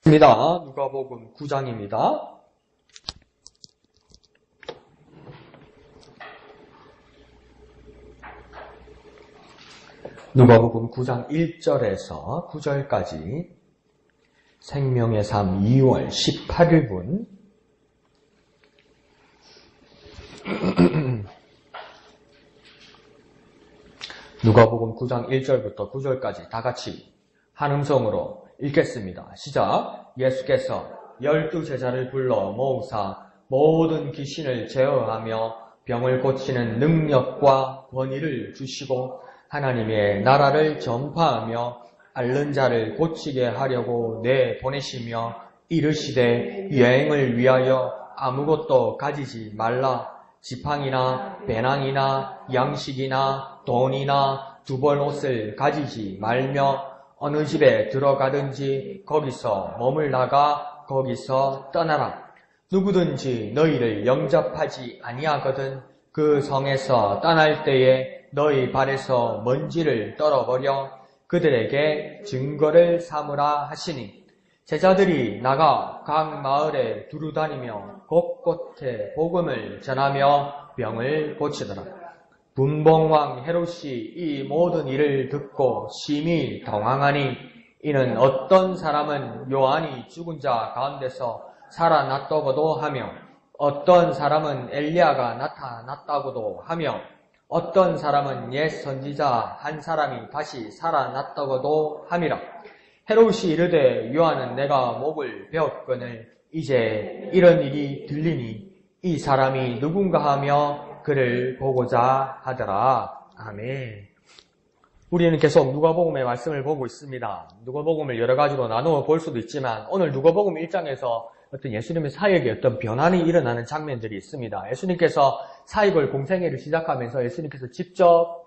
누가복음 9장입니다. 누가복음 9장 1절에서 9절까지 생명의 삶 2월 18일분 누가복음 9장 1절부터 9절까지 다 같이 한 음성으로 읽겠습니다. 시작. 예수께서 12제자를 불러 모으사 모든 귀신을 제어하며 병을 고치는 능력과 권위를 주시고 하나님의 나라를 전파하며 앓는 자를 고치게 하려고 내보내시며 이르시되 여행을 위하여 아무것도 가지지 말라. 지팡이나 배낭이나 양식이나 돈이나 두 벌 옷을 가지지 말며 어느 집에 들어가든지 거기서 머물다가 거기서 떠나라. 누구든지 너희를 영접하지 아니하거든 그 성에서 떠날 때에 너희 발에서 먼지를 떨어버려 그들에게 증거를 삼으라 하시니 제자들이 나가 각 마을에 두루다니며 곳곳에 복음을 전하며 병을 고치더라. 분봉왕 헤롯이 이 모든 일을 듣고 심히 당황하니 이는 어떤 사람은 요한이 죽은 자 가운데서 살아났다고도 하며 어떤 사람은 엘리야가 나타났다고도 하며 어떤 사람은 옛 선지자 한 사람이 다시 살아났다고도 함이라. 헤롯이 이르되 요한은 내가 목을 베었거늘 이제 이런 일이 들리니 이 사람이 누군가 하며 그를 보고자 하더라. 아멘. 우리는 계속 누가복음의 말씀을 보고 있습니다. 누가복음을 여러 가지로 나누어 볼 수도 있지만 오늘 누가복음 1장에서 어떤 예수님의 사역에 어떤 변환이 일어나는 장면들이 있습니다. 예수님께서 사역을 공생애를 시작하면서 예수님께서 직접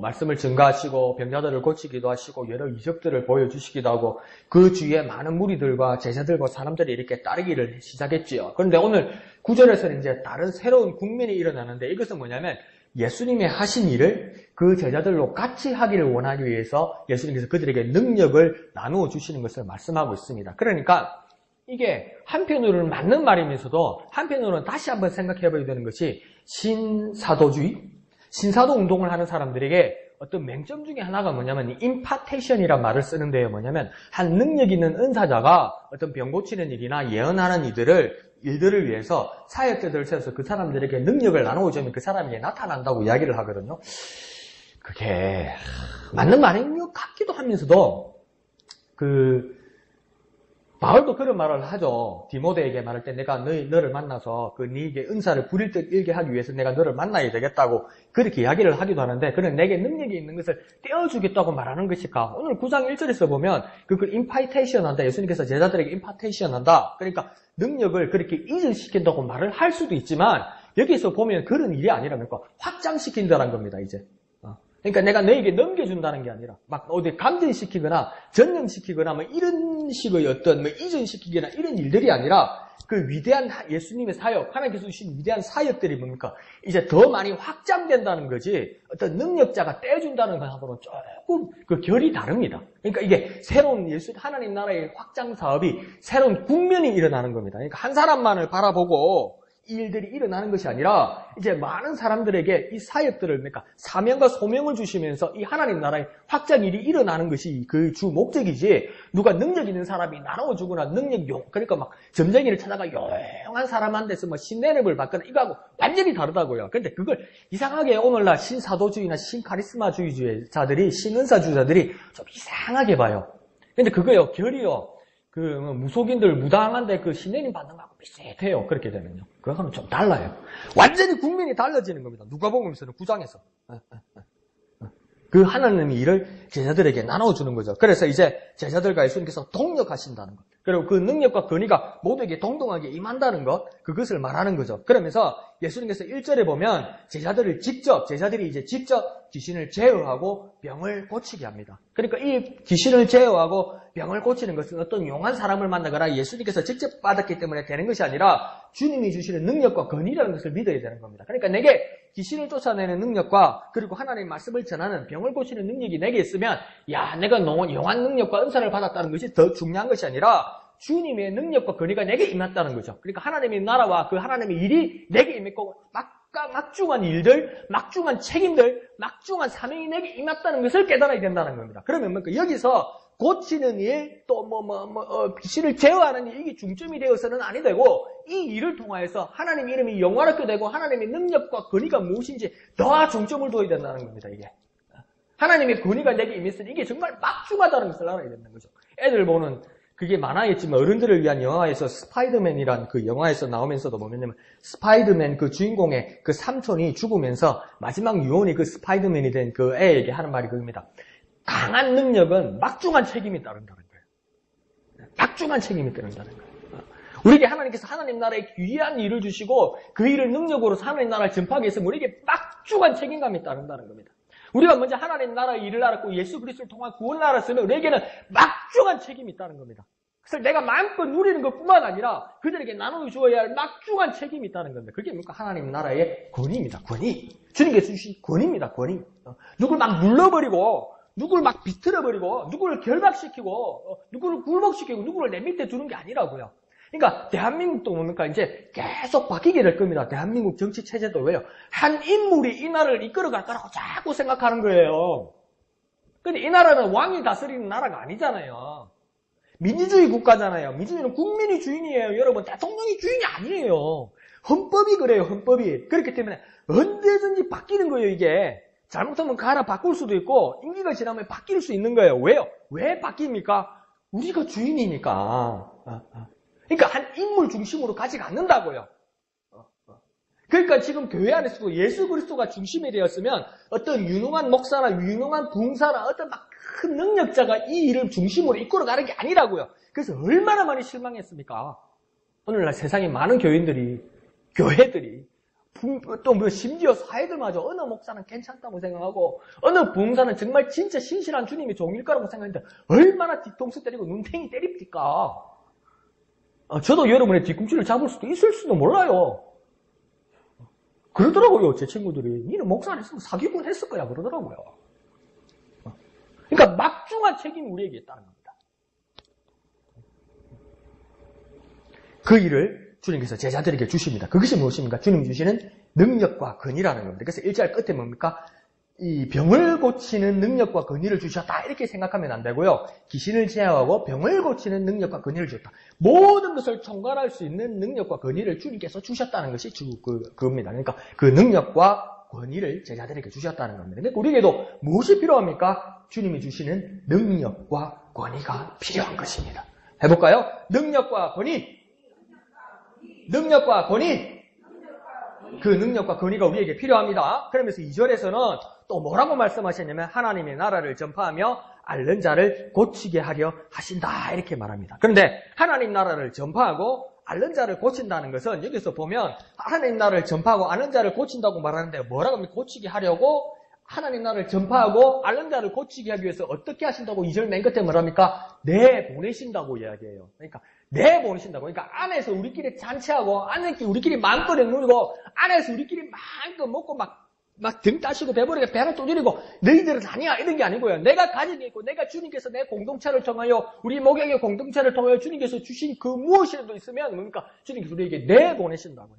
말씀을 증가하시고 병자들을 고치기도 하시고 여러 이적들을 보여주시기도 하고 그 주위에 많은 무리들과 제자들과 사람들이 이렇게 따르기를 시작했지요. 그런데 오늘 9절에서는 이제 다른 새로운 국면이 일어나는데 이것은 뭐냐면 예수님의 하신 일을 그 제자들로 같이 하기를 원하기 위해서 예수님께서 그들에게 능력을 나누어 주시는 것을 말씀하고 있습니다. 그러니까 이게 한편으로는 맞는 말이면서도 한편으로는 다시 한번 생각해 봐야 되는 것이 신사도주의, 신사도 운동을 하는 사람들에게 어떤 맹점 중에 하나가 뭐냐면 임파테이션이란 말을 쓰는데요. 뭐냐면 한 능력 있는 은사자가 어떤 병 고치는 일이나 예언하는 일들을 위해서 사역자들을 세워서 그 사람들에게 능력을 나누어주면 그 사람이 나타난다고 이야기를 하거든요. 그게 맞는 말인 것 같기도 하면서도 바울도 그런 말을 하죠. 디모데에게 말할 때 내가 너를 만나서 네게 은사를 부릴 듯 일게 하기 위해서 내가 너를 만나야 되겠다고 그렇게 이야기를 하기도 하는데 그는 내게 능력이 있는 것을 떼어주겠다고 말하는 것일까? 오늘 9장 1절에서 보면 그걸 임파테이션 한다. 예수님께서 제자들에게 임파테이션 한다. 그러니까 능력을 그렇게 이전시킨다고 말을 할 수도 있지만 여기서 보면 그런 일이 아니라 그러니까 확장시킨다는 겁니다. 이제. 그러니까 내가 너에게 넘겨준다는 게 아니라 막 어디 감전시키거나 전염시키거나 뭐 이런 식의 어떤 뭐 이전시키거나 이런 일들이 아니라 그 위대한 예수님의 사역, 하나님께서 주신 위대한 사역들이 뭡니까? 이제 더 많이 확장된다는 거지 어떤 능력자가 떼준다는 것하고는 조금 그 결이 다릅니다. 그러니까 이게 새로운 하나님 나라의 확장 사업이 새로운 국면이 일어나는 겁니다. 그러니까 한 사람만을 바라보고 이 일들이 일어나는 것이 아니라 이제 많은 사람들에게 이 사역들을 그러니까 사명과 소명을 주시면서 이 하나님 나라의 확장 일이 일어나는 것이 그 주 목적이지 누가 능력 있는 사람이 나눠주거나 그러니까 막 점쟁이를 찾아가 용한 사람한테서 뭐 신내림을 받거나 이거하고 완전히 다르다고요. 근데 그걸 이상하게 오늘날 신사도주의나 신카리스마주의자들이 신은사주의자들이 좀 이상하게 봐요. 근데 그거요 결이요. 무속인들 무당한데 신내림 받는 거하고 비슷해요. 그렇게 되면요. 그거는 좀 달라요. 완전히 국민이 달라지는 겁니다. 누가복음에서는 9장에서. 그 하나님의 일을 제자들에게 나눠주는 거죠. 그래서 이제 제자들과 예수님께서 동력하신다는 것. 그리고 그 능력과 권위가 모두에게 동등하게 임한다는 것. 그것을 말하는 거죠. 그러면서 예수님께서 1절에 보면 제자들이 이제 직접 귀신을 제어하고 병을 고치게 합니다. 그러니까 이 귀신을 제어하고 병을 고치는 것은 어떤 용한 사람을 만나거나 예수님께서 직접 받았기 때문에 되는 것이 아니라 주님이 주시는 능력과 권위라는 것을 믿어야 되는 겁니다. 그러니까 내게 귀신을 쫓아내는 능력과 그리고 하나님의 말씀을 전하는 병을 고치는 능력이 내게 있으면 내가 용한 능력과 은사를 받았다는 것이 더 중요한 것이 아니라 주님의 능력과 권위가 내게 임했다는 거죠. 그러니까 하나님의 나라와 그 하나님의 일이 내게 임했고 막중한 일들, 막중한 책임들, 막중한 사명이 내게 임했다는 것을 깨달아야 된다는 겁니다. 그러면 뭡니까? 여기서 고치는 일, 또 귀신을 제어하는 일, 이게 중점이 되어서는 아니 되고 이 일을 통하여서 하나님의 이름이 영화롭게 되고 하나님의 능력과 권위가 무엇인지 더 중점을 둬야 된다는 겁니다. 이게 하나님의 권위가 내게 임했으니 이게 정말 막중하다는 것을 알아야 된다는 거죠. 애들 보는 그게 많아있지만 어른들을 위한 영화에서 스파이더맨이란 그 영화에서 나오면서도 뭐냐면 스파이더맨 그 주인공의 그 삼촌이 죽으면서 마지막 유언이 그 스파이더맨이 된 그 애에게 하는 말이 그겁니다. 강한 능력은 막중한 책임이 따른다는 거예요. 막중한 책임이 따른다는 거예요. 우리에게 하나님께서 하나님 나라에 귀한 일을 주시고 그 일을 능력으로 하나님 나라를 전파하기 위해서 우리에게 막중한 책임감이 따른다는 겁니다. 우리가 먼저 하나님 나라의 일을 알았고 예수 그리스도를 통한 구원을 알았으면 우리에게는 막중한 책임이 있다는 겁니다. 그래서 내가 마음껏 누리는 것뿐만 아니라 그들에게 나눠 주어야 할 막중한 책임이 있다는 겁니다. 그게 뭡니까? 하나님 나라의 권위입니다. 권위. 주님께서 주신 권위입니다. 권위. 누굴 막 눌러버리고 누구를 막 비틀어버리고 누구를 결박시키고 누구를 굴복시키고 누구를 내 밑에 두는 게 아니라고요. 그러니까 대한민국도 뭡니까? 이제 계속 바뀌게 될 겁니다. 대한민국 정치 체제도 왜요? 한 인물이 이 나라를 이끌어갈 거라고 자꾸 생각하는 거예요. 근데 이 나라는 왕이 다스리는 나라가 아니잖아요. 민주주의 국가잖아요. 민주주의는 국민이 주인이에요. 여러분, 대통령이 주인이 아니에요. 헌법이 그래요. 헌법이. 그렇기 때문에 언제든지 바뀌는 거예요. 이게. 잘못하면 갈아 바꿀 수도 있고 임기가 지나면 바뀔 수 있는 거예요. 왜요? 왜 바뀝니까? 우리가 주인이니까. 그러니까 한 인물 중심으로 가지 않는다고요. 그러니까 지금 교회 안에서도 예수 그리스도가 중심이 되었으면 어떤 유능한 목사나 유능한 부흥사나 어떤 막 큰 능력자가 이 일을 중심으로 이끌어가는 게 아니라고요. 그래서 얼마나 많이 실망했습니까? 오늘날 세상에 많은 교회들이 또 심지어 사회들마저 어느 목사는 괜찮다고 생각하고 어느 부흥사는 정말 진짜 신실한 주님의 종일 거라고 생각했는데 얼마나 뒤통수 때리고 눈탱이 때립니까? 저도 여러분의 뒤꿈치를 잡을 수도 있을 수도 몰라요. 그러더라고요. 제 친구들이. 니는 목사 안 했으면 사기꾼 했을 거야. 그러더라고요. 그러니까 막중한 책임이 우리에게 있다는 겁니다. 그 일을 주님께서 제자들에게 주십니다. 그것이 무엇입니까? 주님 주시는 능력과 권위라는 겁니다. 그래서 1절 끝에 뭡니까? 이 병을 고치는 능력과 권위를 주셨다. 이렇게 생각하면 안 되고요. 귀신을 제어하고 병을 고치는 능력과 권위를 주셨다. 모든 것을 총괄할 수 있는 능력과 권위를 주님께서 주셨다는 것이 그겁니다. 그러니까 그 능력과 권위를 제자들에게 주셨다는 겁니다. 근데 우리에게도 무엇이 필요합니까? 주님이 주시는 능력과 권위가 필요한 것입니다. 해볼까요? 능력과 권위. 능력과 권위. 그 능력과 권위가 우리에게 필요합니다. 그러면서 2절에서는 또 뭐라고 말씀하셨냐면 하나님의 나라를 전파하며 앓는 자를 고치게 하려 하신다 이렇게 말합니다. 그런데 하나님 나라를 전파하고 앓는 자를 고친다는 것은 여기서 보면 하나님 나라를 전파하고 앓는 자를 고친다고 말하는데 뭐라고 하면 고치게 하려고 하나님 나라를 전파하고 앓는 자를 고치게 하기 위해서 어떻게 하신다고 2절 맨 끝에 뭐랍니까? 내보내신다고 이야기해요. 그러니까 내보내신다고. 그러니까 안에서 우리끼리 잔치하고 안에서 우리끼리 마음껏 누리고 안에서 우리끼리 마음껏 먹고 막 등 따시고 배부르게 배를 두드리고 너희들은 아니야 이런 게 아니고요. 내가 가진 게 있고 내가 주님께서 내 공동체를 통하여 우리 목양의 공동체를 통하여 주님께서 주신 그 무엇이라도 있으면 뭡니까? 주님께서 우리에게 내보내신다고요.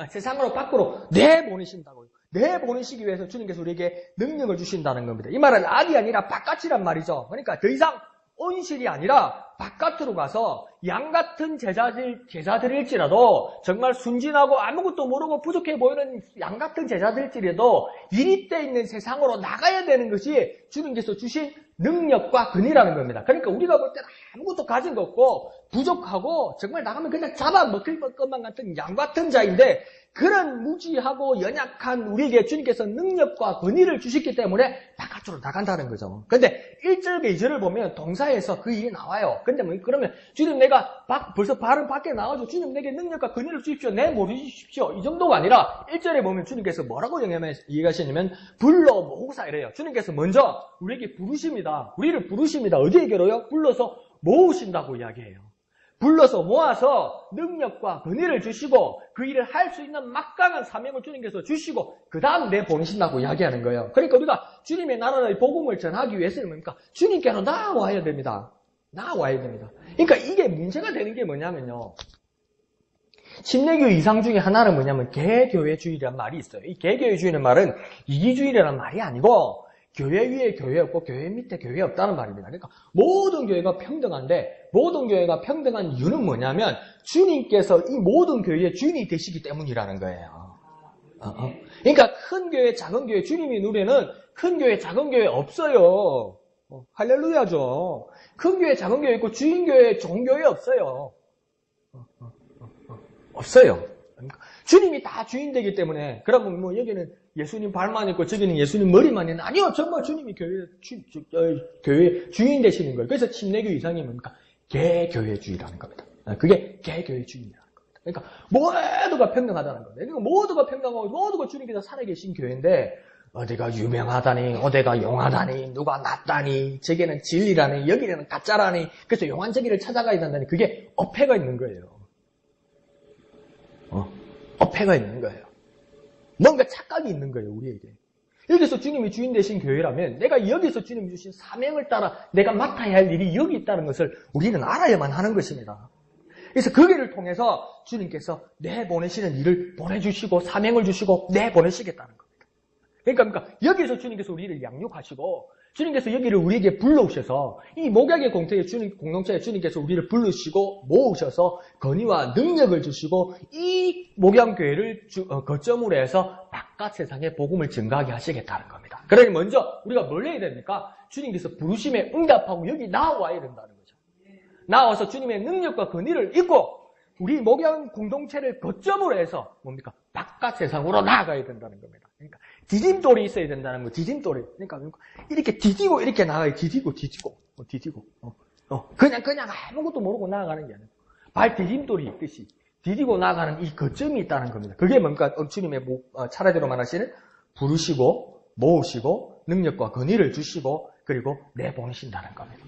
세상으로 밖으로 내보내신다고요. 내보내시기 위해서 주님께서 우리에게 능력을 주신다는 겁니다. 이 말은 안이 아니라 바깥이란 말이죠. 그러니까 더 이상 온실이 아니라 바깥으로 가서 양 같은 제자들일지라도 정말 순진하고 아무것도 모르고 부족해 보이는 양 같은 제자들일지라도 이리 때 있는 세상으로 나가야 되는 것이 주님께서 주신 능력과 권위라는 겁니다. 그러니까 우리가 볼 때는 아무것도 가진 거 없고 부족하고 정말 나가면 그냥 잡아먹힐 것만 같은 양 같은 자인데 그런 무지하고 연약한 우리에게 주님께서 능력과 권위를 주셨기 때문에 바깥으로 나간다는 거죠. 그런데 1절과 2절을 보면 동사에서 그 일이 나와요. 근데 뭐 그러면 주님 내가 벌써 발은 밖에 나와서 주님 내게 능력과 권위를 주십시오. 내모르십시오. 이 정도가 아니라 1절에 보면 주님께서 뭐라고 얘기하시냐면 불러 모으사 이래요. 주님께서 먼저 우리에게 부르십니다. 우리를 부르십니다. 어디에게로요? 불러서 모으신다고 이야기해요. 불러서 모아서 능력과 권위를 주시고 그 일을 할 수 있는 막강한 사명을 주님께서 주시고 그 다음 내보내신다고 이야기하는 거예요. 그러니까 우리가 주님의 나라의 복음을 전하기 위해서는 뭡니까? 주님께로 나와야 됩니다. 나와야 됩니다. 그러니까 이게 문제가 되는 게 뭐냐면요. 침례교 이상 중에 하나는 뭐냐면 개교회주의라는 말이 있어요. 이 개교회주의는 말은 이기주의라는 말이 아니고 교회 위에 교회 없고 교회 밑에 교회 없다는 말입니다. 그러니까 모든 교회가 평등한데 모든 교회가 평등한 이유는 뭐냐면 주님께서 이 모든 교회의 주인이 되시기 때문이라는 거예요. 그러니까 큰 교회, 작은 교회, 주님이 누리는 큰 교회, 작은 교회 없어요. 할렐루야죠. 큰 교회, 작은 교회 있고 주인 교회, 종교회 없어요. 없어요. 주님이 다 주인 되기 때문에 그러면 뭐 여기는 예수님 발만 있고 저기는 예수님 머리만 있는 아니요. 정말 주님이 교회 주인 되시는 거예요. 그래서 침례교 이상이 뭡니까? 개교회주의라는 겁니다. 그게 개교회주의라는 겁니다. 그러니까 모두가 평등하다는 겁니다. 그러니까 모두가 평등하고 모두가 주님께서 살아계신 교회인데 어디가 유명하다니 어디가 용하다니 누가 낫다니 저기는 진리라니 여기는 가짜라니 그래서 용한 저기를 찾아가야 된다니 그게 어폐가 있는 거예요. 어폐가 있는 거예요. 뭔가 착각이 있는 거예요, 우리에게. 여기서 주님이 주인 되신 교회라면 내가 여기서 주님이 주신 사명을 따라 내가 맡아야 할 일이 여기 있다는 것을 우리는 알아야만 하는 것입니다. 그래서 그 길을 통해서 주님께서 내보내시는 일을 보내주시고 사명을 주시고 내보내시겠다는 겁니다. 그러니까 여기서 주님께서 우리를 양육하시고 주님께서 여기를 우리에게 불러오셔서 이 목약의 공동체에 주님께서 우리를 부르시고 모으셔서 건의와 능력을 주시고 이 목양교회를 거점으로 해서 바깥 세상에 복음을 증가하게 하시겠다는 겁니다. 그러니 먼저 우리가 뭘 해야 됩니까? 주님께서 부르심에 응답하고 여기 나와야 된다는 거죠. 나와서 주님의 능력과 건의를 입고 우리 목양 공동체를 거점으로 해서 뭡니까? 바깥 세상으로 나아가야 된다는 겁니다. 그러니까 디딤돌이 있어야 된다는 거. 디딤돌이. 그러니까 이렇게 디디고 이렇게 나가요. 디디고. 그냥 아무것도 모르고 나아가는 게 아니고 발 디딤돌이 있듯이 디디고 나아가는 이 거점이 있다는 겁니다. 그게 뭔가 주님의 차례대로 말하시는 부르시고 모으시고 능력과 건의를 주시고 그리고 내보내신다는 겁니다.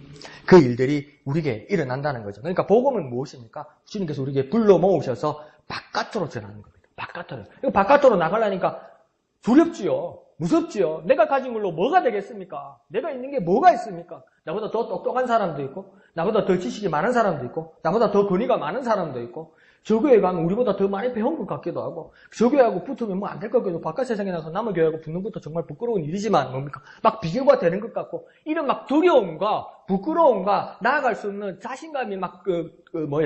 그 일들이 우리에게 일어난다는 거죠. 그러니까 복음은 무엇입니까? 주님께서 우리에게 불러 모으셔서 바깥으로 전하는 겁니다. 바깥으로 나가려니까 두렵지요. 무섭지요. 내가 가진 걸로 뭐가 되겠습니까? 내가 있는 게 뭐가 있습니까? 나보다 더 똑똑한 사람도 있고 나보다 더 지식이 많은 사람도 있고 나보다 더 권위가 많은 사람도 있고 저 교회 가면 우리보다 더 많이 배운 것 같기도 하고 저 교회하고 붙으면 뭐 안 될 것 같기도 하고 바깥 세상에 나서 남의 교회하고 붙는 것도 정말 부끄러운 일이지만 뭡니까? 막 비교가 되는 것 같고 이런 막 두려움과 부끄러움과 나아갈 수 없는 자신감이 막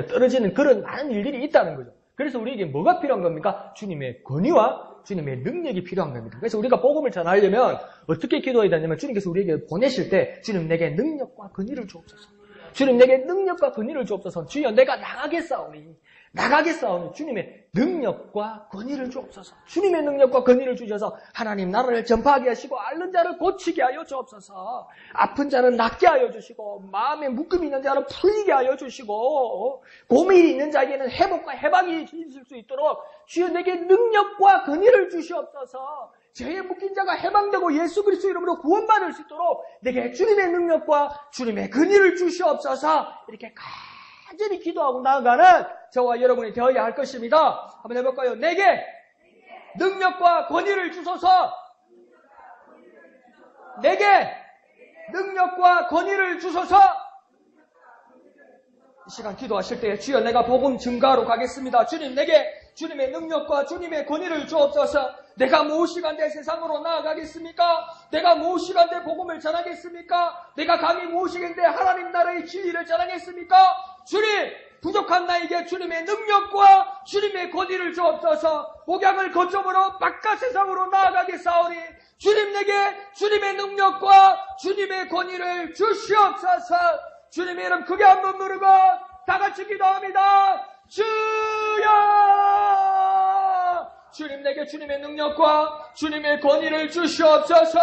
떨어지는 그런 많은 일들이 있다는 거죠. 그래서 우리에게 뭐가 필요한 겁니까? 주님의 권위와 주님의 능력이 필요한 겁니다. 그래서 우리가 복음을 전하려면 어떻게 기도해야 되냐면 주님께서 우리에게 보내실 때 주님 내게 능력과 권위를 주옵소서. 주님 내게 능력과 권위를 주옵소서. 주여 내가 나가겠사오니 주님의 능력과 권위를 주옵소서. 주님의 능력과 권위를 주셔서 하나님 나라를 전파하게 하시고 앓는 자를 고치게 하여 주옵소서. 아픈 자를 낫게 하여 주시고 마음에 묶음이 있는 자를 풀리게 하여 주시고 고민이 있는 자에게는 회복과 해방이 있을 수 있도록 주여 내게 능력과 권위를 주시옵소서. 죄에 묶인 자가 해방되고 예수 그리스도 이름으로 구원받을 수 있도록 내게 주님의 능력과 주님의 권위를 주시옵소서. 이렇게 간절히 기도하고 나아가는 저와 여러분이 되어야 할 것입니다. 한번 해볼까요? 내게 능력과 권위를 주소서. 내게 능력과 권위를 주소서. 이 시간 기도하실 때 주여 내가 복음 증가하러 가겠습니다. 주님 내게 주님의 능력과 주님의 권위를 주옵소서. 내가 무엇이간데 세상으로 나아가겠습니까? 내가 무엇이간데 복음을 전하겠습니까? 내가 감히 무엇이간데 하나님 나라의 진리를 전하겠습니까? 주님 부족한 나에게 주님의 능력과 주님의 권위를 주옵소서. 목양을 거점으로 바깥 세상으로 나아가겠사오니 주님 내게 주님의 능력과 주님의 권위를 주시옵소서. 주님의 이름 크게 한번 부르고 다 같이 기도합니다. 주여! 주님 내게 주님의 능력과 주님의 권위를 주시옵소서.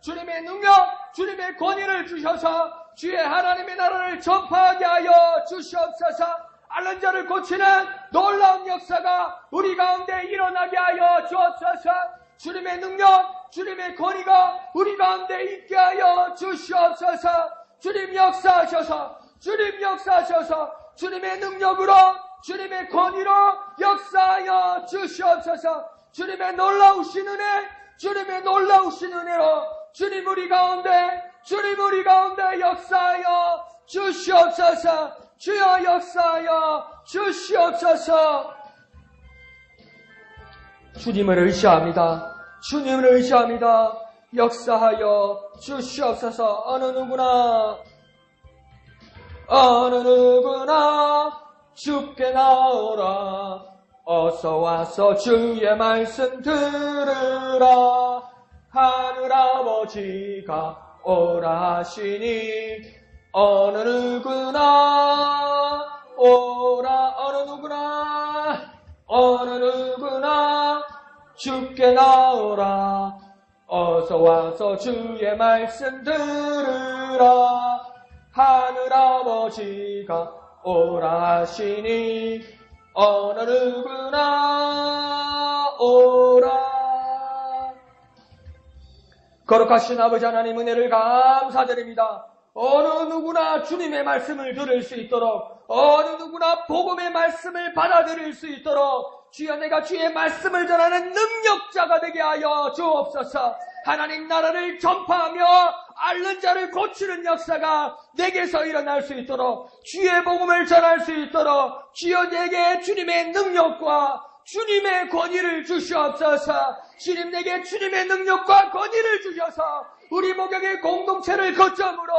주님의 능력, 주님의 권위를 주셔서 주의 하나님의 나라를 전파하게 하여 주시옵소서. 앓는 자를 고치는 놀라운 역사가 우리 가운데 일어나게 하여 주옵소서. 주님의 능력, 주님의 권위가 우리 가운데 있게 하여 주시옵소서. 주님 역사하셔서 주님의 능력으로 주님의 권위로 역사하여 주시옵소서. 주님의 놀라우신 은혜로 주님 우리 가운데 역사하여 주시옵소서. 주여 역사하여 주시옵소서. 주님을 의지합니다. 주님을 의지합니다. 역사하여 주시옵소서. 어느 누구나 주께 나오라. 어서 와서 주의 말씀 들으라. 하늘아버지가 오라 하시니 어느 누구나 오라. 어느 누구나 주께 나오라. 어서 와서 주의 말씀 들으라. 하늘아버지가 오라 하시니 어느 누구나 오라. 거룩하신 아버지 하나님 은혜를 감사드립니다. 어느 누구나 주님의 말씀을 들을 수 있도록, 어느 누구나 복음의 말씀을 받아들일 수 있도록 주여 내가 주의 말씀을 전하는 능력자가 되게 하여 주옵소서. 하나님 나라를 전파하며 앓는 자를 고치는 역사가 내게서 일어날 수 있도록, 주의 복음을 전할 수 있도록 주여 내게 주님의 능력과 주님의 권위를 주시옵소서. 주님 내게 주님의 능력과 권위를 주셔서 우리 목양의 공동체를 거점으로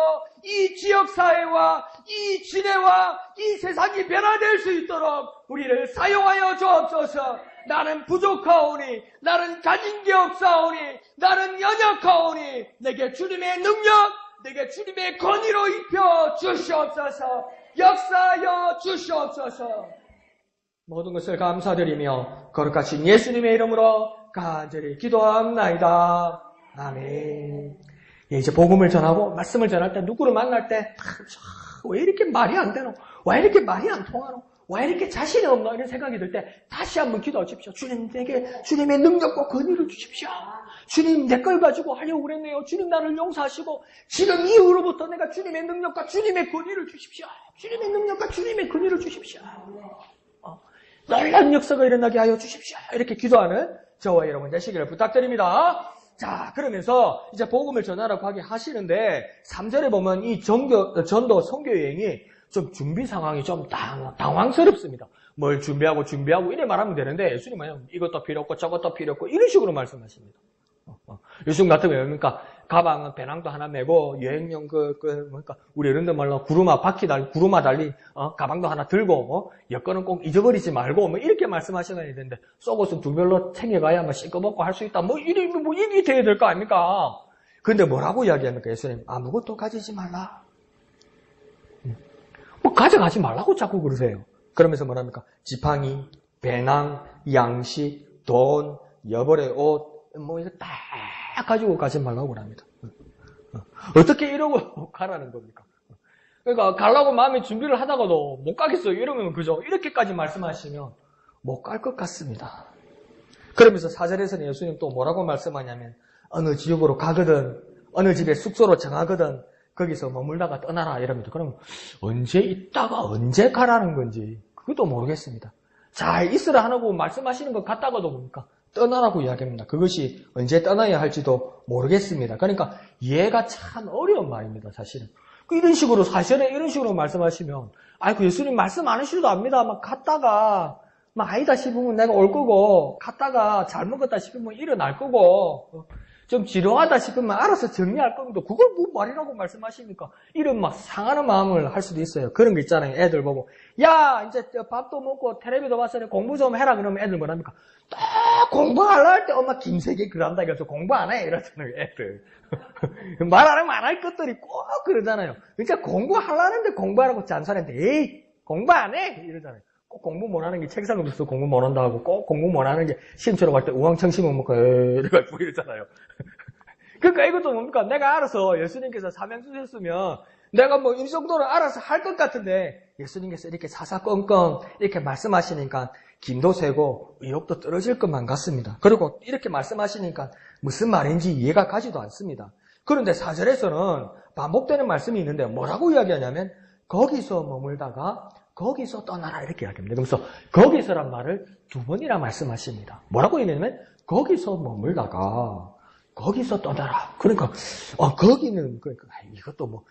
이 지역사회와 이 지내와 이 세상이 변화될 수 있도록 우리를 사용하여 주옵소서. 나는 부족하오니, 나는 가진 게 없사오니, 나는 연약하오니 내게 주님의 능력, 내게 주님의 권위로 입혀 주시옵소서. 역사하여 주시옵소서. 모든 것을 감사드리며 거룩하신 예수님의 이름으로 간절히 기도합나이다. 아멘. 이제 복음을 전하고 말씀을 전할 때 누구를 만날 때 왜 이렇게 말이 안 되노? 왜 이렇게 말이 안 통하노? 왜 이렇게 자신이 없노? 이런 생각이 들 때 다시 한번 기도하십시오. 주님 내게 주님의 능력과 권위를 주십시오. 주님 내 걸 가지고 하려고 그랬네요. 주님 나를 용서하시고 지금 이후로부터 내가 주님의 능력과 주님의 권위를 주십시오. 주님의 능력과 주님의 권위를 주십시오. 놀라운 역사가 일어나게 하여 주십시오. 이렇게 기도하는 저와 여러분 되시기를 부탁드립니다. 자, 그러면서 이제 복음을 전하라고 하시는데 3절에 보면 이 전도 선교 여행이 좀 준비 상황이 좀 당황스럽습니다. 뭘 준비하고 이래 말하면 되는데 예수님은 이것도 필요 없고 저것도 필요 없고 이런 식으로 말씀하십니다. 요즘 같으면 뭡니까? 가방은 배낭도 하나 메고 여행용 우리 어른들 말로 구루마 달린 가방도 하나 들고 여권은 꼭 잊어버리지 말고 이렇게 말씀하셔야 되는데 속옷은 두 벌로 챙겨가야 씻어먹고 할 수 있다. 이게 돼야 될 거 아닙니까? 근데 뭐라고 이야기합니까? 예수님 아무것도 가지지 말라. 가져가지 말라고 자꾸 그러세요. 그러면서 뭐랍니까? 지팡이, 배낭, 양식, 돈, 여벌의 옷 이거 다 가지고 가지 말라고 그럽니다. 어떻게 이러고 가라는 겁니까? 그러니까 가려고 마음에 준비를 하다가도 못 가겠어요. 이러면 그죠? 이렇게까지 말씀하시면 못 갈 것 같습니다. 그러면서 4절에서는 예수님 또 뭐라고 말씀하냐면 어느 지역으로 가거든, 어느 집에 숙소로 정하거든 거기서 머물다가 떠나라 이럽니다. 그럼 언제 있다가 언제 가라는 건지 그것도 모르겠습니다. 잘 있으라 하고 말씀하시는 것 같다가도 뭡니까? 떠나라고 이야기합니다. 그것이 언제 떠나야 할지도 모르겠습니다. 그러니까 이해가 참 어려운 말입니다. 사실은. 이런 식으로 사실은 이런 식으로 말씀하시면 그 예수님 말씀 안 하셔도 압니다. 갔다가 아니다 싶으면 내가 올 거고 갔다가 잘못했다 싶으면 일어날 거고 좀 지루하다 싶으면 알아서 정리할 겁니다. 그걸 뭐 말이라고 말씀하십니까? 이런 상하는 마음을 할 수도 있어요. 그런 거 있잖아요. 애들 보고 야 이제 밥도 먹고 텔레비도 봤으니 공부 좀 해라 그러면 애들 뭐랍니까? 딱 공부하려 할 때 엄마 김세계 그런다 그래서 공부 안 해 이러잖아요. 애들 말 안 하면 안 할 것들이 꼭 그러잖아요. 그러니까 공부하려는데 공부하라고 잔소리한테 에이 공부 안 해 이러잖아요. 꼭 공부 못하는 게 책상 없어 공부 못한다 하고 꼭 공부 못하는 게 시험처럼 할 때 우왕청심은 먹고 이래가지고 이러잖아요. 그러니까 이것도 뭡니까? 내가 알아서 예수님께서 사명 주셨으면 내가 이 정도는 알아서 할 것 같은데 예수님께서 이렇게 사사건건 이렇게 말씀하시니까 김도 새고 의욕도 떨어질 것만 같습니다. 그리고 이렇게 말씀하시니까 무슨 말인지 이해가 가지도 않습니다. 그런데 4절에서는 반복되는 말씀이 있는데 뭐라고 이야기하냐면 거기서 머물다가 거기서 떠나라 이렇게 이야기합니다. 그래서 거기서란 말을 두 번이나 말씀하십니다. 뭐라고 얘기하냐면 거기서 머물다가 거기서 떠나라. 그러니까 거기는 이것도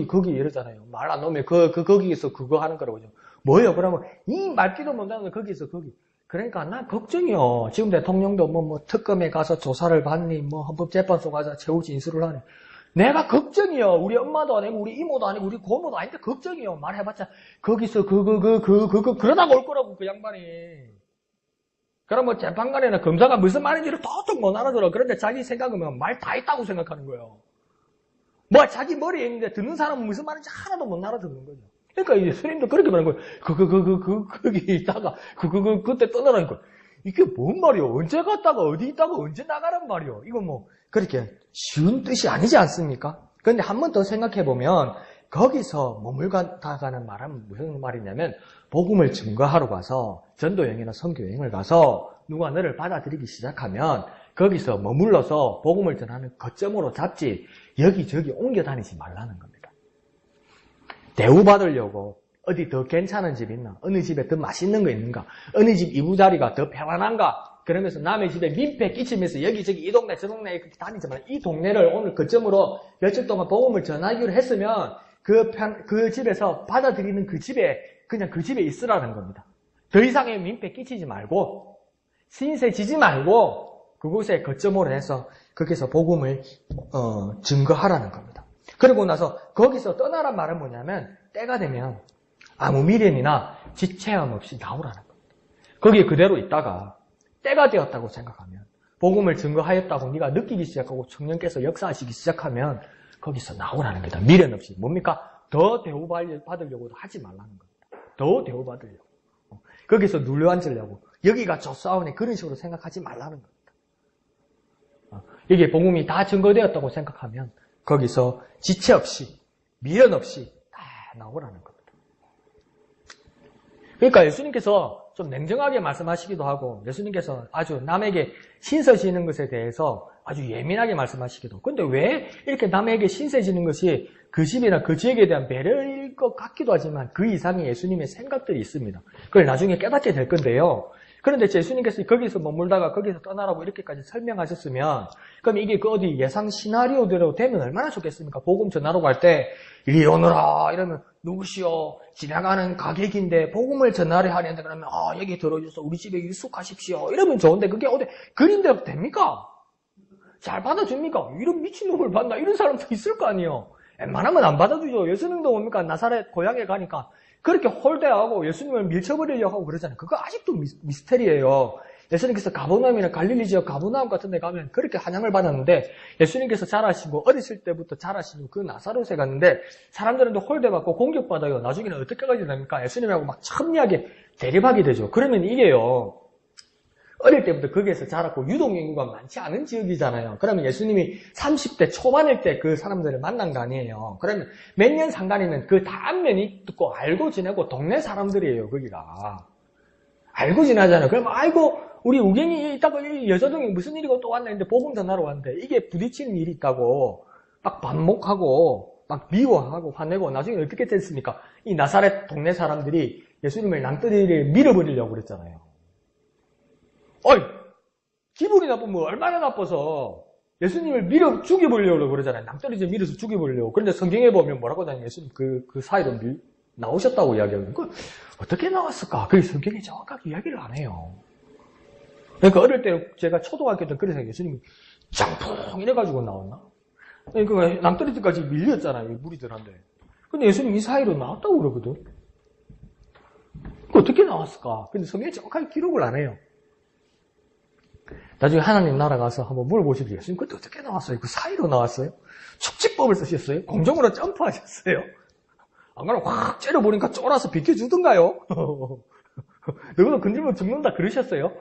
거기 이러잖아요. 말 안 놓으면 거기에서 그거 하는 거라고. 뭐요? 그러면 이 말귀도 못하는 거기서 거기. 그러니까 나 걱정이요. 지금 대통령도 뭐 특검에 가서 조사를 받니, 뭐 헌법재판소 가서 최후 진술을 하니. 내가 걱정이요. 우리 엄마도 아니고, 우리 이모도 아니고, 우리 고모도 아닌데 걱정이요. 말해봤자, 거기서 그러다가 올 거라고, 그 양반이. 그럼 뭐 재판관이나 검사가 무슨 말인지를 도통 못 알아들어. 그런데 자기 생각은 말 다 있다고 생각하는 거예요. 뭐 자기 머리에 있는데 듣는 사람은 무슨 말인지 하나도 못 알아듣는 거죠. 그러니까 이제 스님도 그렇게 말하는 거예요. 거기 있다가, 그때 떠나라니까. 이게 뭔 말이요? 언제 갔다가 어디 있다가 언제 나가란 말이요? 이거 뭐, 그렇게 쉬운 뜻이 아니지 않습니까? 그런데 한 번 더 생각해보면, 거기서 머물다가는 말은 무슨 말이냐면, 복음을 증거하러 가서, 전도여행이나 선교여행을 가서, 누가 너를 받아들이기 시작하면, 거기서 머물러서 복음을 전하는 거점으로 잡지, 여기저기 옮겨 다니지 말라는 겁니다. 대우받으려고, 어디 더 괜찮은 집 있나? 어느 집에 더 맛있는 거 있는가? 어느 집 이부자리가 더 편안한가? 그러면서 남의 집에 민폐 끼치면서 여기저기 이 동네 저 동네 이렇게 다니지만 이 동네를 오늘 거점으로 며칠 동안 복음을 전하기로 했으면 그 집에서 받아들이는 그 집에 그냥 그 집에 있으라는 겁니다. 더 이상의 민폐 끼치지 말고 신세 지지 말고 그곳에 거점으로 해서 거기서 복음을 증거하라는 겁니다. 그러고 나서 거기서 떠나란 말은 뭐냐면 때가 되면 아무 미련이나 지체함 없이 나오라는 겁니다. 거기에 그대로 있다가 때가 되었다고 생각하면 복음을 증거하였다고 네가 느끼기 시작하고 청년께서 역사하시기 시작하면 거기서 나오라는 겁니다. 미련 없이. 뭡니까? 더 대우받으려고 하지 말라는 겁니다. 더 대우받으려고. 거기서 눌려앉으려고. 여기가 좋사오네 그런 식으로 생각하지 말라는 겁니다. 이게 복음이 다 증거되었다고 생각하면 거기서 지체 없이 미련 없이 다 나오라는 겁니다. 그러니까 예수님께서 좀 냉정하게 말씀하시기도 하고 예수님께서 아주 남에게 신세지는 것에 대해서 아주 예민하게 말씀하시기도. 근데 왜 이렇게 남에게 신세지는 것이 그 집이나 그 지역에 대한 배려일 것 같기도 하지만 그 이상의 예수님의 생각들이 있습니다. 그걸 나중에 깨닫게 될 건데요. 그런데 예수님께서 거기서 머물다가 거기서 떠나라고 이렇게까지 설명하셨으면 그럼 이게 그 어디 예상 시나리오대로 되면 얼마나 좋겠습니까? 복음 전하러 갈 때 이리 오너라 이러면 누구시오? 지나가는 가객인데 복음을 전하려 하는데 그러면 여기 들어주셔서 우리 집에 일숙하십시오. 이러면 좋은데 그게 어디 그림대로 됩니까? 잘 받아줍니까? 이런 미친놈을 받나? 이런 사람도 있을 거 아니에요. 웬만하면 안 받아주죠. 예수님도 뭡니까? 나사렛 고향에 가니까 그렇게 홀대하고 예수님을 밀쳐버리려고 하고 그러잖아요. 그거 아직도 미스테리예요. 예수님께서 가버나움이나 갈릴리 지역 가버나움 같은 데 가면 그렇게 환영을 받았는데 예수님께서 자라시고 어렸을 때부터 자라시고 그 나사롯에 갔는데 사람들한테 홀대받고 공격받아요. 나중에는 어떻게까지 됩니까? 예수님하고 막 첨예하게 대립하게 되죠. 그러면 이게요. 어릴 때부터 거기에서 자랐고 유동 인구가 많지 않은 지역이잖아요. 그러면 예수님이 30대 초반일 때 그 사람들을 만난 거 아니에요. 그러면 몇 년 상관이면 그 다음 면이 듣고 알고 지내고 동네 사람들이에요. 거기가. 알고 지나잖아요. 그럼 아이고 우리 우경이 있다가 여자동이 무슨 일이고 또 왔나 했는데 복음 전하러 왔는데 이게 부딪히는 일이 있다고 막 반목하고 막 미워하고 화내고 나중에 어떻게 됐습니까? 이 나사렛 동네 사람들이 예수님을 낭떠러지를 밀어버리려고 그랬잖아요. 어이, 기분이 나쁘면 얼마나 나빠서 예수님을 밀어 죽여버리려고 그러잖아요. 낭떠러지에 밀어서 죽여버리려고. 그런데 성경에 보면 뭐라고 하냐면 예수님 그 사이로 나오셨다고 이야기하는 거 어떻게 나왔을까? 그게 성경이 정확하게 이야기를 안 해요. 그러니까 어릴 때 제가 초등학교 때 그래서 예수님이 짱풍 이래가지고 나왔나? 그러니까 낭떠러지까지 밀렸잖아요. 무리들한테. 근데 예수님 이 사이로 나왔다고 그러거든. 어떻게 나왔을까? 근데 성경이 정확하게 기록을 안 해요. 나중에 하나님 나라 가서 한번 물어보시죠. 예수님 그때 어떻게 나왔어요? 그 사이로 나왔어요? 축지법을 쓰셨어요? 공중으로 점프하셨어요? 안 그러면 확 째려보니까 쫄아서 비켜주던가요? 너희도 건들면 죽는다 그러셨어요?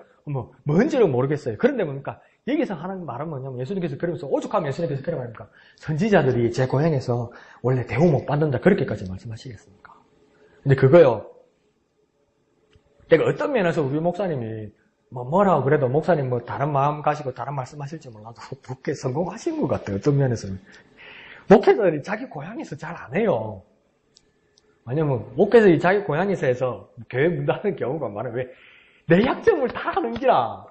뭔지는 모르겠어요. 그런데 뭡니까? 여기서 하는 말은 뭐냐면 예수님께서 그러면서 오죽하면 예수님께서 그래 말입니까? 선지자들이 제 고향에서 원래 대우 못 받는다 그렇게까지 말씀하시겠습니까? 근데 그거요. 내가 어떤 면에서 우리 목사님이 뭐라고 그래도 목사님 다른 마음 가시고 다른 말씀하실지 몰라도 그렇게 성공하신 것 같아요. 어떤 면에서는. 목회자들이 자기 고향에서 잘 안 해요. 왜냐면 목회자들이 자기 고향에서 해서 교회 문 닫는 경우가 많아요. 왜? 내 약점을 다 아는 기라.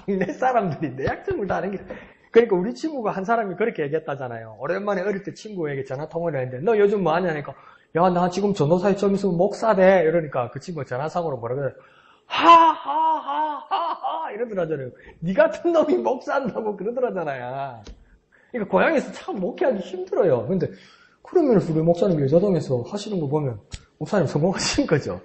동네 사람들이 내 약점을 다 아는 기라. 그러니까 우리 친구가 한 사람이 그렇게 얘기했다잖아요. 오랜만에 어릴 때 친구에게 전화 통화를 했는데 너 요즘 뭐 하냐 하니까 야, 나 지금 전도사에 좀 있으면 목사돼. 이러니까 그 친구가 전화상으로 뭐라 그래? 하하하하하 이러더라잖아요. 니 같은 놈이 목사한다고 그러더라잖아요. 그러니까 고향에서 참 목회하기 힘들어요. 근데 그러면 우리 목사님 여자동에서 하시는 거 보면 목사님 성공하신 거죠.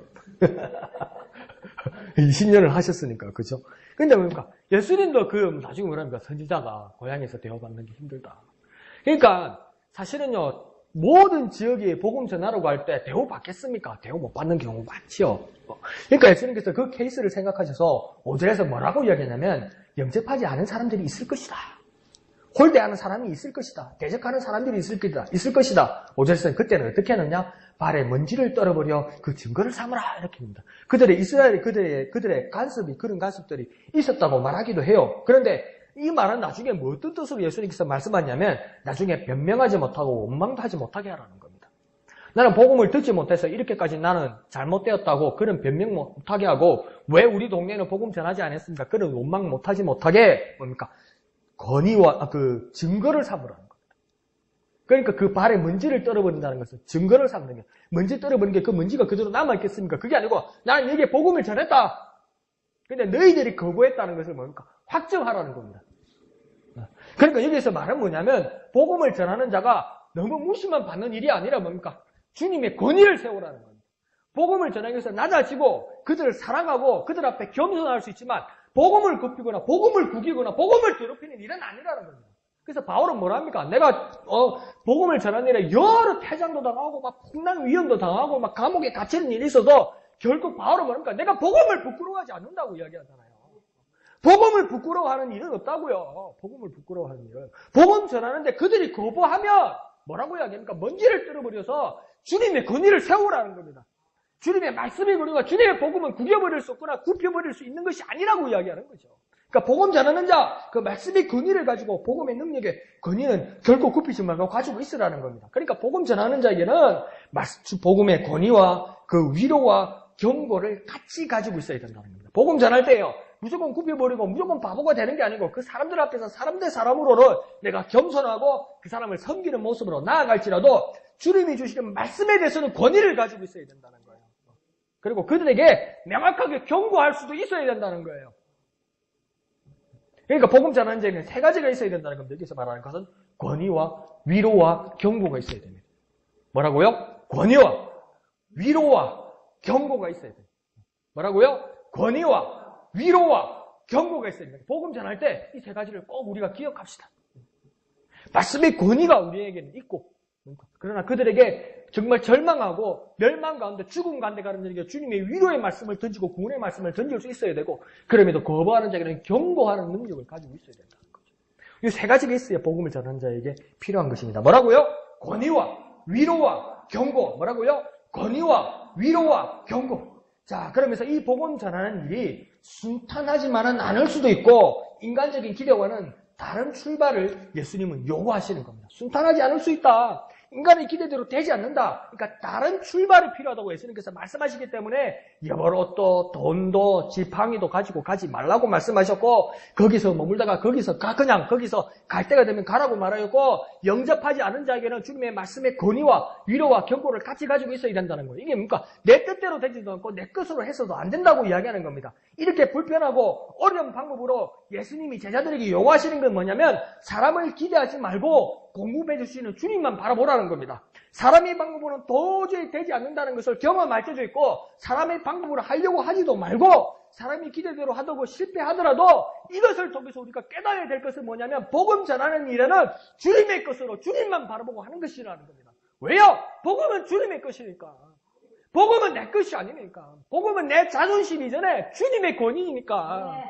20년을 하셨으니까, 그죠? 근데 뭡니까? 예수님도 나중에 뭐랍니까? 선지자가 고향에서 대우받는 게 힘들다. 그러니까, 사실은요, 모든 지역에 복음 전하라고 할 때 대우받겠습니까? 대우 못 받는 경우 많지요. 그러니까 예수님께서 그 케이스를 생각하셔서 5절에서 뭐라고 이야기하냐면, 영접하지 않은 사람들이 있을 것이다. 홀대하는 사람이 있을 것이다. 대적하는 사람들이 있을 것이다. 5절에서는 그때는 어떻게 하느냐? 발에 먼지를 떨어버려 그 증거를 삼으라 이렇게 합니다. 그들의 간섭이 그런 간섭들이 있었다고 말하기도 해요. 그런데 이 말은 나중에 뭐 어떤 뜻으로 예수님께서 말씀하냐면 나중에 변명하지 못하고 원망도 하지 못하게 하라는 겁니다. 나는 복음을 듣지 못해서 이렇게까지 나는 잘못되었다고 그런 변명 못하게 하고 왜 우리 동네는 복음 전하지 않았습니까? 그런 원망 못하게 뭡니까? 권위와 그 증거를 삼으라는 겁니다. 그러니까 그 발에 먼지를 떨어버린다는 것은 증거를 삼는 게 먼지 떨어버린 게 그 먼지가 그대로 남아있겠습니까? 그게 아니고 나는 여기에 복음을 전했다. 근데 너희들이 거부했다는 것을 뭡니까? 확정하라는 겁니다. 그러니까 여기서 말은 뭐냐면 복음을 전하는 자가 너무 무시만 받는 일이 아니라 뭡니까? 주님의 권위를 세우라는 겁니다. 복음을 전하기 위해서 낮아지고 그들을 사랑하고 그들 앞에 겸손할 수 있지만 복음을 굽히거나 복음을 구기거나 복음을 괴롭히는 일은 아니라는 겁니다. 그래서 바울은 뭐랍니까? 내가 복음을 전하는 일에 여러 퇴장도 당하고 막 풍랑 위험도 당하고 막 감옥에 갇히는 일이 있어도 결국 바울은 뭐랍니까? 내가 복음을 부끄러워하지 않는다고 이야기하잖아요. 복음을 부끄러워하는 일은 없다고요. 복음을 부끄러워하는 일은. 복음 전하는데 그들이 거부하면 뭐라고 이야기합니까? 먼지를 떨어버려서 주님의 권위를 세우라는 겁니다. 주님의 말씀이 그리고 주님의 복음은 구겨버릴 수 없거나 굽혀버릴 수 있는 것이 아니라고 이야기하는 거죠. 그러니까 복음 전하는 자, 그 말씀의 권위를 가지고 복음의 능력의 권위는 결코 굽히지 말고 가지고 있으라는 겁니다. 그러니까 복음 전하는 자에게는 복음의 권위와 그 위로와 경고를 같이 가지고 있어야 된다는 겁니다. 복음 전할 때요. 무조건 굽혀버리고 무조건 바보가 되는 게 아니고 그 사람들 앞에서 사람 대 사람으로는 내가 겸손하고 그 사람을 섬기는 모습으로 나아갈지라도 주님이 주시는 말씀에 대해서는 권위를 가지고 있어야 된다는 거예요. 그리고 그들에게 명확하게 경고할 수도 있어야 된다는 거예요. 그러니까 복음 전하는 자에는 세 가지가 있어야 된다는 겁니다. 여기서 말하는 것은 권위와 위로와 경고가 있어야 됩니다. 뭐라고요? 권위와 위로와 경고가 있어야 됩니다. 뭐라고요? 권위와 위로와 경고가 있어야 됩니다. 복음 전할 때 이 세 가지를 꼭 우리가 기억합시다. 말씀의 권위가 우리에게는 있고 그러나 그들에게 정말 절망하고 멸망 가운데 죽음 가운데 가는 자에게 주님의 위로의 말씀을 던지고 구원의 말씀을 던질 수 있어야 되고 그럼에도 거부하는 자에게는 경고하는 능력을 가지고 있어야 된다는 거죠. 이 세 가지가 있어야 복음을 전하는 자에게 필요한 것입니다. 뭐라고요? 권위와 위로와 경고. 뭐라고요? 권위와 위로와 경고. 자, 그러면서 이 복음 전하는 일이 순탄하지만은 않을 수도 있고 인간적인 기대와는 다른 출발을 예수님은 요구하시는 겁니다. 순탄하지 않을 수 있다. 인간의 기대대로 되지 않는다. 그러니까 다른 출발이 필요하다고 예수님께서 말씀하시기 때문에 여벌옷도 돈도 지팡이도 가지고 가지 말라고 말씀하셨고 거기서 머물다가 거기서 갈 때가 되면 가라고 말하였고 영접하지 않은 자에게는 주님의 말씀의 권위와 위로와 경고를 같이 가지고 있어야 된다는 거예요. 이게 뭡니까? 내 뜻대로 되지도 않고 내 것으로 해서도 안 된다고 이야기하는 겁니다. 이렇게 불편하고 어려운 방법으로 예수님이 제자들에게 요구하시는 건 뭐냐면 사람을 기대하지 말고 공급해 주시는 주님만 바라보라는 겁니다. 사람의 방법으로는 도저히 되지 않는다는 것을 경험할 때도 있고 사람의 방법으로 하려고 하지도 말고 사람이 기대대로 하다고 실패하더라도 이것을 통해서 우리가 깨달아야 될 것은 뭐냐면 복음 전하는 일에는 주님의 것으로 주님만 바라보고 하는 것이라는 겁니다. 왜요? 복음은 주님의 것이니까. 복음은 내 것이 아니니까. 복음은 내 자존심 이전에 주님의 권위니까.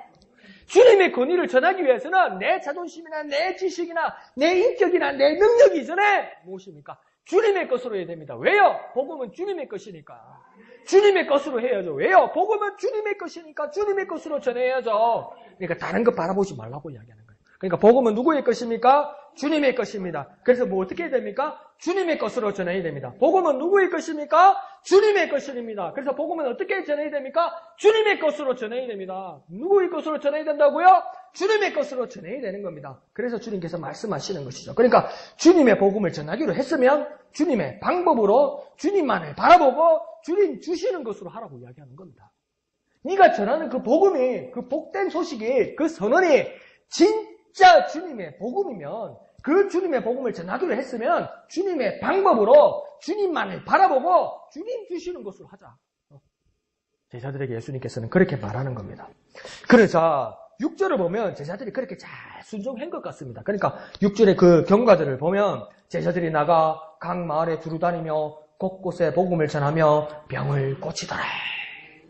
주님의 권위를 전하기 위해서는 내 자존심이나 내 지식이나 내 인격이나 내 능력이 이전에 무엇입니까? 주님의 것으로 해야 됩니다. 왜요? 복음은 주님의 것이니까. 주님의 것으로 해야죠. 왜요? 복음은 주님의 것이니까 주님의 것으로 전해야죠. 그러니까 다른 거 바라보지 말라고 이야기하는 거예요. 그러니까 복음은 누구의 것입니까? 주님의 것입니다. 그래서 뭐 어떻게 해야 됩니까? 주님의 것으로 전해야 됩니다. 복음은 누구의 것입니까? 주님의 것입니다. 그래서 복음은 어떻게 전해야 됩니까? 주님의 것으로 전해야 됩니다. 누구의 것으로 전해야 된다고요? 주님의 것으로 전해야 되는 겁니다. 그래서 주님께서 말씀하시는 것이죠. 그러니까 주님의 복음을 전하기로 했으면 주님의 방법으로 주님만을 바라보고 주님 주시는 것으로 하라고 이야기하는 겁니다. 네가 전하는 그 복음이, 그 복된 소식이, 그 선언이 진짜 주님의 복음이면 그 주님의 복음을 전하기로 했으면 주님의 방법으로 주님만을 바라보고 주님 주시는 것으로 하자. 제자들에게 예수님께서는 그렇게 말하는 겁니다. 그래서 6절을 보면 제자들이 그렇게 잘 순종한 것 같습니다. 그러니까 6절의 그 경과들을 보면 제자들이 나가 각 마을에 두루다니며 곳곳에 복음을 전하며 병을 고치더라.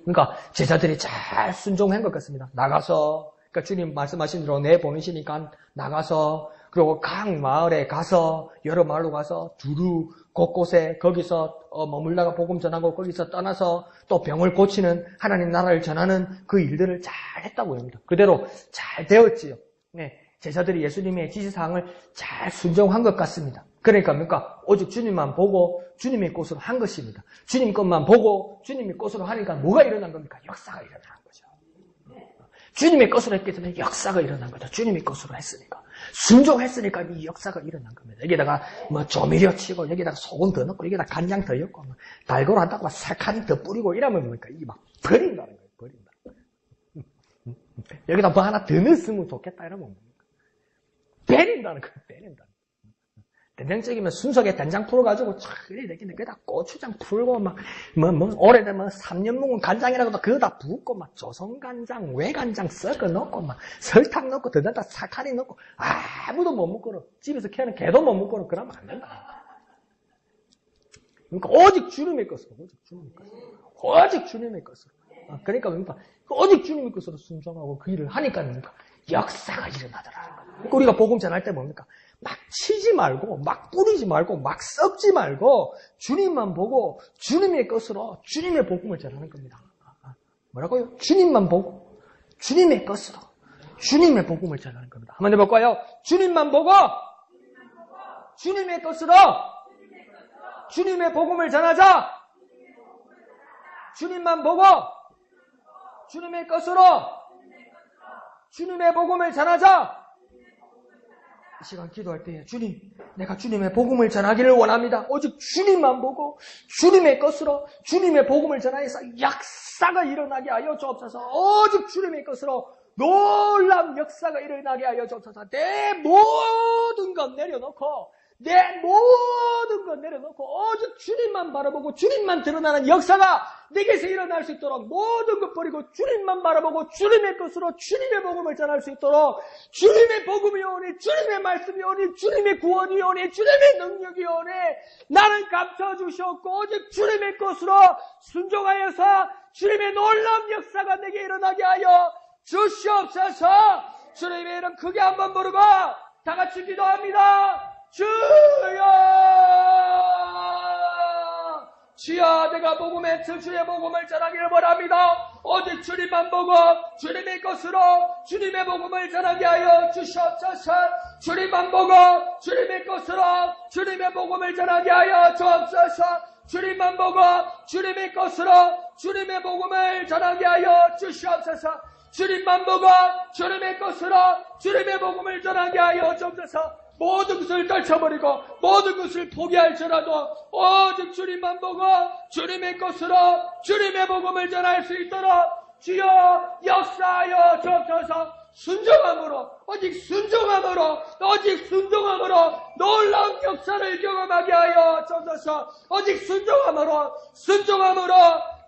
그러니까 제자들이 잘 순종한 것 같습니다. 나가서, 그러니까 주님 말씀하신 대로 내보내시니까 나가서, 그리고 각 마을에 가서, 여러 마을로 가서 두루 곳곳에 거기서 머물다가 복음 전하고 거기서 떠나서 또 병을 고치는 하나님 나라를 전하는 그 일들을 잘 했다고 합니다. 그대로 잘 되었지요. 네, 제자들이 예수님의 지시사항을 잘 순종한 것 같습니다. 그러니까 오직 주님만 보고 주님의 것으로 한 것입니다. 주님 것만 보고 주님의 것으로 하니까 뭐가 일어난 겁니까? 역사가 일어난 거죠. 주님의 것으로 했기 때문에 역사가 일어난 거죠. 주님의 것으로 했으니까. 순종했으니까 이 역사가 일어난 겁니다. 여기다가 뭐 조미료 치고 여기다가 소금 더 넣고 여기다가 간장 더 넣고 달고로 한다고 살칸 더 뿌리고 이러면 뭡니까? 이게 막 버린다는 거예요. 버린다. 여기다 뭐 하나 더 넣었으면 좋겠다 이러면 뭡니까? 베린다는 거예요. 베린다. 된장찌개면 순석에 된장 풀어가지고 촥 이래 되겠네. 거기다 고추장 풀고 오래되면 3년 묵은 간장이라고도 그거다 붓고 조선간장, 외간장 섞어 넣고 설탕 넣고 더 넣다 사카린 넣고 아무도 못 먹고는 집에서 캐는 개도 못 먹고는 그러면 안 된다. 그러니까 오직 주님의 것으로, 오직 주님의 것으로. 그러니까 뭡니까? 오직 주님의 것으로 순종하고 그 일을 하니까 뭡니까? 역사가 일어나더라는 거예요. 그러니까 우리가 복음 전할 때 뭡니까? 막 치지 말고, 막 뿌리지 말고, 막 썩지 말고, 주님만 보고, 주님의 것으로, 주님의 복음을 전하는 겁니다. 뭐라고요? 주님만 보고, 주님의 것으로, 주님의 복음을 전하는 겁니다. 한번 해볼까요? 주님만 보고, 주님의 것으로, 주님의 복음을 전하자! 주님만 보고, 주님의 것으로, 주님의 복음을 전하자! 이 시간 기도할 때 주님, 내가 주님의 복음을 전하기를 원합니다. 오직 주님만 보고 주님의 것으로 주님의 복음을 전하여서 역사가 일어나게 하여 주옵소서. 오직 주님의 것으로 놀라운 역사가 일어나게 하여 주옵소서. 내 모든 것 내려놓고 오직 주님만 바라보고 주님만 드러나는 역사가 내게서 일어날 수 있도록 모든 것 버리고 주님만 바라보고 주님의 것으로 주님의 복음을 전할 수 있도록 주님의 복음이 오니 주님의 말씀이 오니 주님의 구원이 오니 주님의 능력이 오니 나는 감춰주셨고 오직 주님의 것으로 순종하여서 주님의 놀라운 역사가 내게 일어나게 하여 주시옵소서. 주님의 이름 크게 한번 부르고 다 같이 기도합니다. 주여 내가 복음의 주의 복음을 전하기를 원합니다. 오직 주님만 보고 주님의 것으로 주님의 복음을 전하게 하여 주시옵소서. 주님만 보고 주님의 것으로 주님의 복음을 전하게 하여 주옵소서. 주님만 보고 주님의 것으로 주님의 복음을 전하게 하여 주시옵소서. 주님만 보고 주님의 것으로 주님의 복음을 전하게 하여 주옵소서. 모든 것을 떨쳐버리고 모든 것을 포기할지라도 오직 주님만 보고 주님의 것으로 주님의 복음을 전할 수 있도록 주여 역사하여 주옵소서. 순종함으로 오직 순종함으로 놀라운 역사를 경험하게 하여 주옵소서. 오직 순종함으로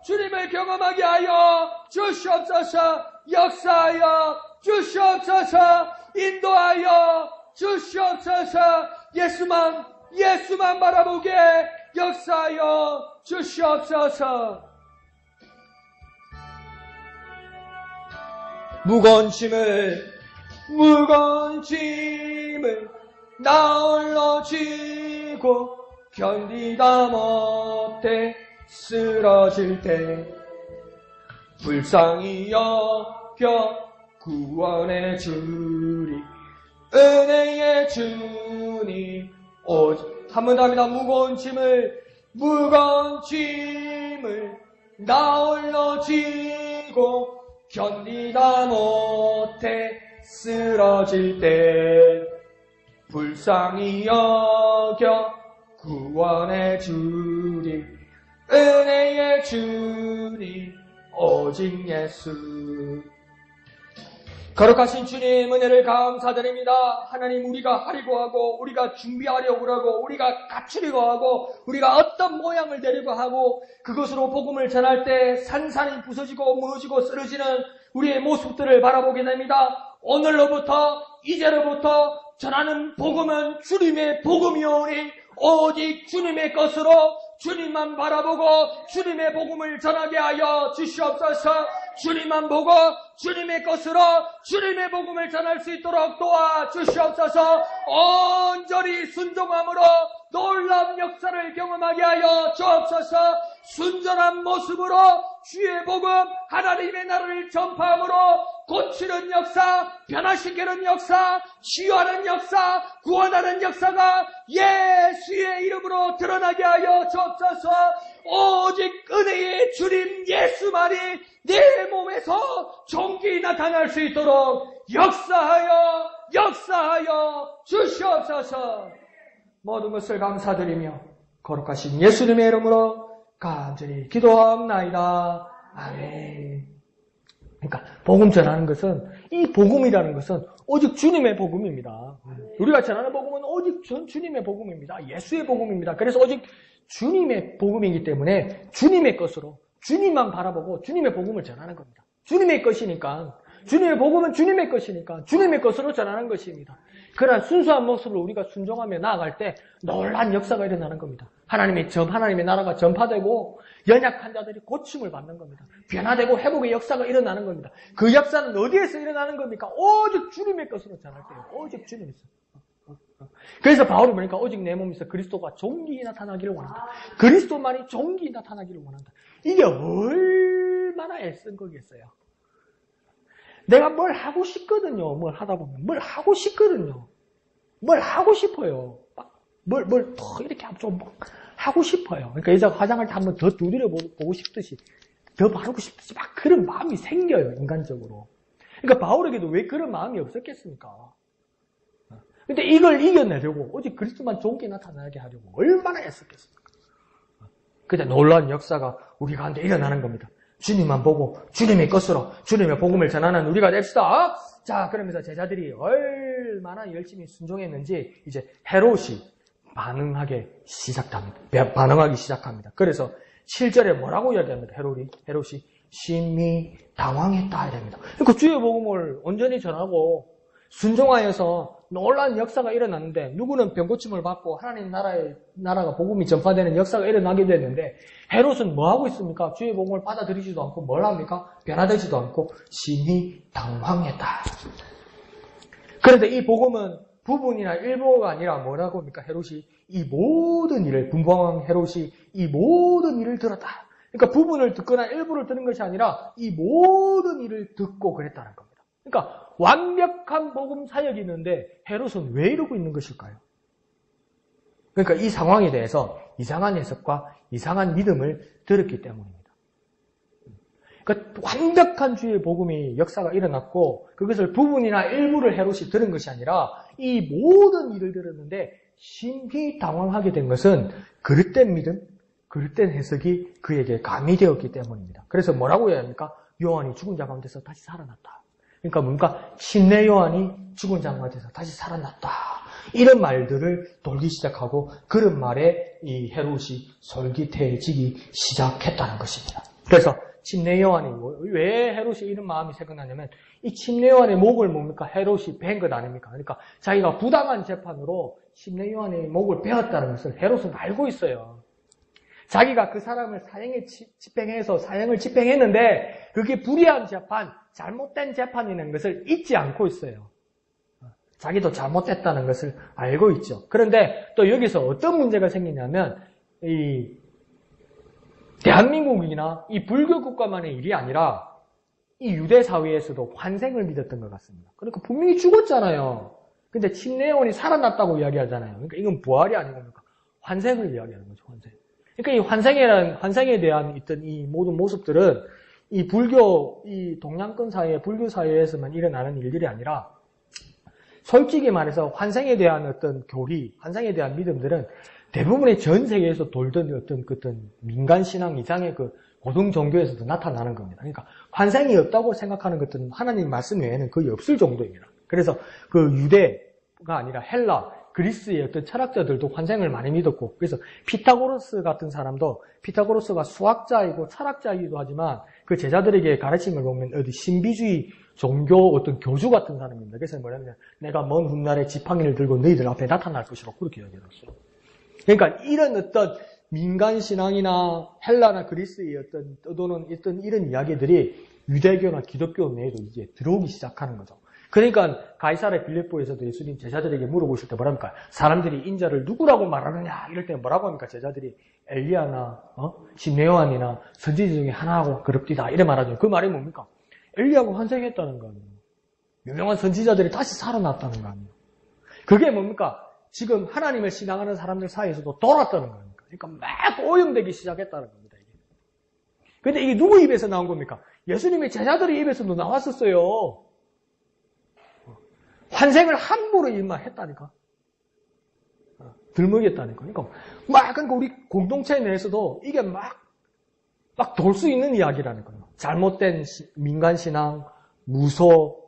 주님을 경험하게 하여 주시옵소서. 역사하여 주시옵소서. 인도하여 주시옵소서. 예수만 바라보게 역사하여 주시옵소서. 무거운 짐을 나 홀로 지고 견디다 못해 쓰러질 때 불쌍히 여겨 구원해 주리. 은혜의 주님 한 번 더 합니다. 무거운 짐을 나 홀로 지고 견디다 못해 쓰러질 때 불쌍히 여겨 구원해 주리. 은혜의 주님 오직 예수. 거룩하신 주님 은혜를 감사드립니다. 하나님, 우리가 하려고 하고 우리가 준비하려고 하고 우리가 갖추려고 하고 우리가 어떤 모양을 되려고 하고 그것으로 복음을 전할 때 산산이 부서지고 무너지고 쓰러지는 우리의 모습들을 바라보게 됩니다. 오늘로부터 이제로부터 전하는 복음은 주님의 복음이오니 오직 주님의 것으로 주님만 바라보고 주님의 복음을 전하게 하여 주시옵소서. 주님만 보고 주님의 것으로 주님의 복음을 전할 수 있도록 도와주시옵소서. 온전히 순종함으로 놀라운 역사를 경험하게 하여 주옵소서. 순전한 모습으로 주의 복음, 하나님의 나라를 전파함으로 고치는 역사, 변화시키는 역사, 치유하는 역사, 구원하는 역사가 예수의 이름으로 드러나게 하여 주옵소서. 오직 은혜의 주님 예수만이 내 몸에서 종기 나타날 수 있도록 역사하여 주시옵소서. 모든 것을 감사드리며 거룩하신 예수님의 이름으로 간절히 기도하옵나이다. 아멘. 그러니까 복음 전하는 것은, 이 복음이라는 것은 오직 주님의 복음입니다. 우리가 전하는 복음은 오직 주님의 복음입니다. 예수의 복음입니다. 그래서 오직 주님의 복음이기 때문에 주님의 것으로 주님만 바라보고 주님의 복음을 전하는 겁니다. 주님의 것이니까, 주님의 복음은 주님의 것이니까 주님의 것으로 전하는 것입니다. 그러한 순수한 모습으로 우리가 순종하며 나아갈 때 놀라운 역사가 일어나는 겁니다. 하나님의 나라가 전파되고 연약한 자들이 고침을 받는 겁니다. 변화되고 회복의 역사가 일어나는 겁니다. 그 역사는 어디에서 일어나는 겁니까? 오직 주님의 것으로 전할 때요. 오직 주님에서. 그래서 바울이 보니까 오직 내 몸에서 그리스도가 종기 나타나기를 원한다. 그리스도만이 종기 나타나기를 원한다. 이게 얼마나 애쓴 거겠어요. 내가 뭘 하고 싶거든요. 뭘 하다 보면 뭘 하고 싶거든요. 뭘 하고 싶어요. 뭘 더 이렇게 좀 하고 싶어요. 그러니까 여자가 화장할 때 한번 더 두드려 보고 싶듯이, 더 바르고 싶듯이 막 그런 마음이 생겨요, 인간적으로. 그러니까 바울에게도 왜 그런 마음이 없었겠습니까? 근데 이걸 이겨내려고 오직 그리스도만 종기 나타나게 하려고 얼마나 애썼겠습니까? 근데 놀라운 역사가 우리 가운데 일어나는 겁니다. 주님만 보고 주님의 것으로 주님의 복음을 전하는 우리가 됩시다. 자, 그러면서 제자들이 얼마나 열심히 순종했는지 이제 헤롯이 반응하기 시작합니다. 그래서 7절에 뭐라고 이야기합니다. 헤롯이 심히 당황했다 이랍니다. 그러니까 주의 복음을 온전히 전하고 순종하여서 놀라운 역사가 일어났는데, 누구는 병고침을 받고 하나님 나라가 복음이 전파되는 역사가 일어나게 됐는데, 헤롯은 뭐 하고 있습니까? 주의 복음을 받아들이지도 않고 뭘 합니까? 변화되지도 않고 심히 당황했다. 그런데 이 복음은 부분이나 일부가 아니라 뭐라고 합니까? 헤롯이 이 모든 일을, 분봉왕 헤롯이 이 모든 일을 들었다. 그러니까 부분을 듣거나 일부를 듣는 것이 아니라 이 모든 일을 듣고 그랬다는 겁니다. 그러니까 완벽한 복음 사역이 있는데 헤롯은 왜 이러고 있는 것일까요? 그러니까 이 상황에 대해서 이상한 해석과 이상한 믿음을 들었기 때문입니다. 그러니까 완벽한 주의 복음이 역사가 일어났고 그것을 부분이나 일부를 헤롯이 들은 것이 아니라 이 모든 일을 들었는데 심히 당황하게 된 것은 그릇된 믿음, 그릇된 해석이 그에게 가미되었기 때문입니다. 그래서 뭐라고 해야 합니까? 요한이 죽은 자 가운데서 다시 살아났다. 그러니까 뭡니까? 침례 요한이 죽은 자 가운데서 다시 살아났다. 이런 말들을 돌기 시작하고 그런 말에 이 헤롯이 솔깃해지기 시작했다는 것입니다. 그래서 침례 요한이 왜 헤롯이 이런 마음이 생각나냐면 이 침례 요한의 목을 뭡니까? 헤롯이 벤 것 아닙니까? 그러니까 자기가 부당한 재판으로 침례 요한의 목을 베었다는 것을 헤롯은 알고 있어요. 자기가 그 사람을 사형을 집행했는데 그게 불의한 재판, 잘못된 재판이라는 것을 잊지 않고 있어요. 자기도 잘못했다는 것을 알고 있죠. 그런데 또 여기서 어떤 문제가 생기냐면 이 대한민국이나 이 불교 국가만의 일이 아니라 이 유대 사회에서도 환생을 믿었던 것 같습니다. 그러니까 분명히 죽었잖아요. 근데 침례요한이 살아났다고 이야기하잖아요. 그러니까 이건 부활이 아니고 뭡니까? 환생을 이야기하는 거죠, 환생. 그러니까 이 환생에 대한 있던 이 모든 모습들은 이 불교, 이 동양권 사회, 불교 사회에서만 일어나는 일들이 아니라 솔직히 말해서 환생에 대한 어떤 교리, 환생에 대한 믿음들은 대부분의 전 세계에서 돌던 어떤 민간 신앙 이상의 그 고등 종교에서도 나타나는 겁니다. 그러니까 환생이 없다고 생각하는 것들은 하나님 말씀 외에는 거의 없을 정도입니다. 그래서 그 유대가 아니라 헬라, 그리스의 어떤 철학자들도 환생을 많이 믿었고, 그래서 피타고라스 같은 사람도, 피타고라스가 수학자이고 철학자이기도 하지만 그 제자들에게 가르침을 보면 어디 신비주의 종교 어떤 교주 같은 사람입니다. 그래서 뭐냐면 내가 먼 훗날에 지팡이를 들고 너희들 앞에 나타날 것이라고 그렇게 이야기했어요. 그러니까 이런 어떤 민간 신앙이나 헬라나 그리스의 어떤 떠도는 어떤 이런 이야기들이 유대교나 기독교 내에도 이제 들어오기 시작하는 거죠. 그러니까 가이사랴 빌립보에서도 예수님 제자들에게 물어보실 때 뭐랍니까? 사람들이 인자를 누구라고 말하느냐 이럴 때 뭐라고 합니까? 제자들이 엘리야나 심레요한이나 선지자 중에 하나하고 그럽디다 이래 말하죠. 그 말이 뭡니까? 엘리야가 환생했다는 거 아니에요. 유명한 선지자들이 다시 살아났다는 거 아니에요. 그게 뭡니까? 지금 하나님을 신앙하는 사람들 사이에서도 돌았다는 겁니까? 그러니까 막 오염되기 시작했다는 겁니다. 근데 이게 누구 입에서 나온 겁니까? 예수님의 제자들의 입에서도 나왔었어요. 환생을 함부로 일만 했다니까. 들먹였다니까. 그러니까 그러니까 우리 공동체 내에서도 이게 막 돌 수 있는 이야기라는 거예요. 잘못된 민간신앙, 무소,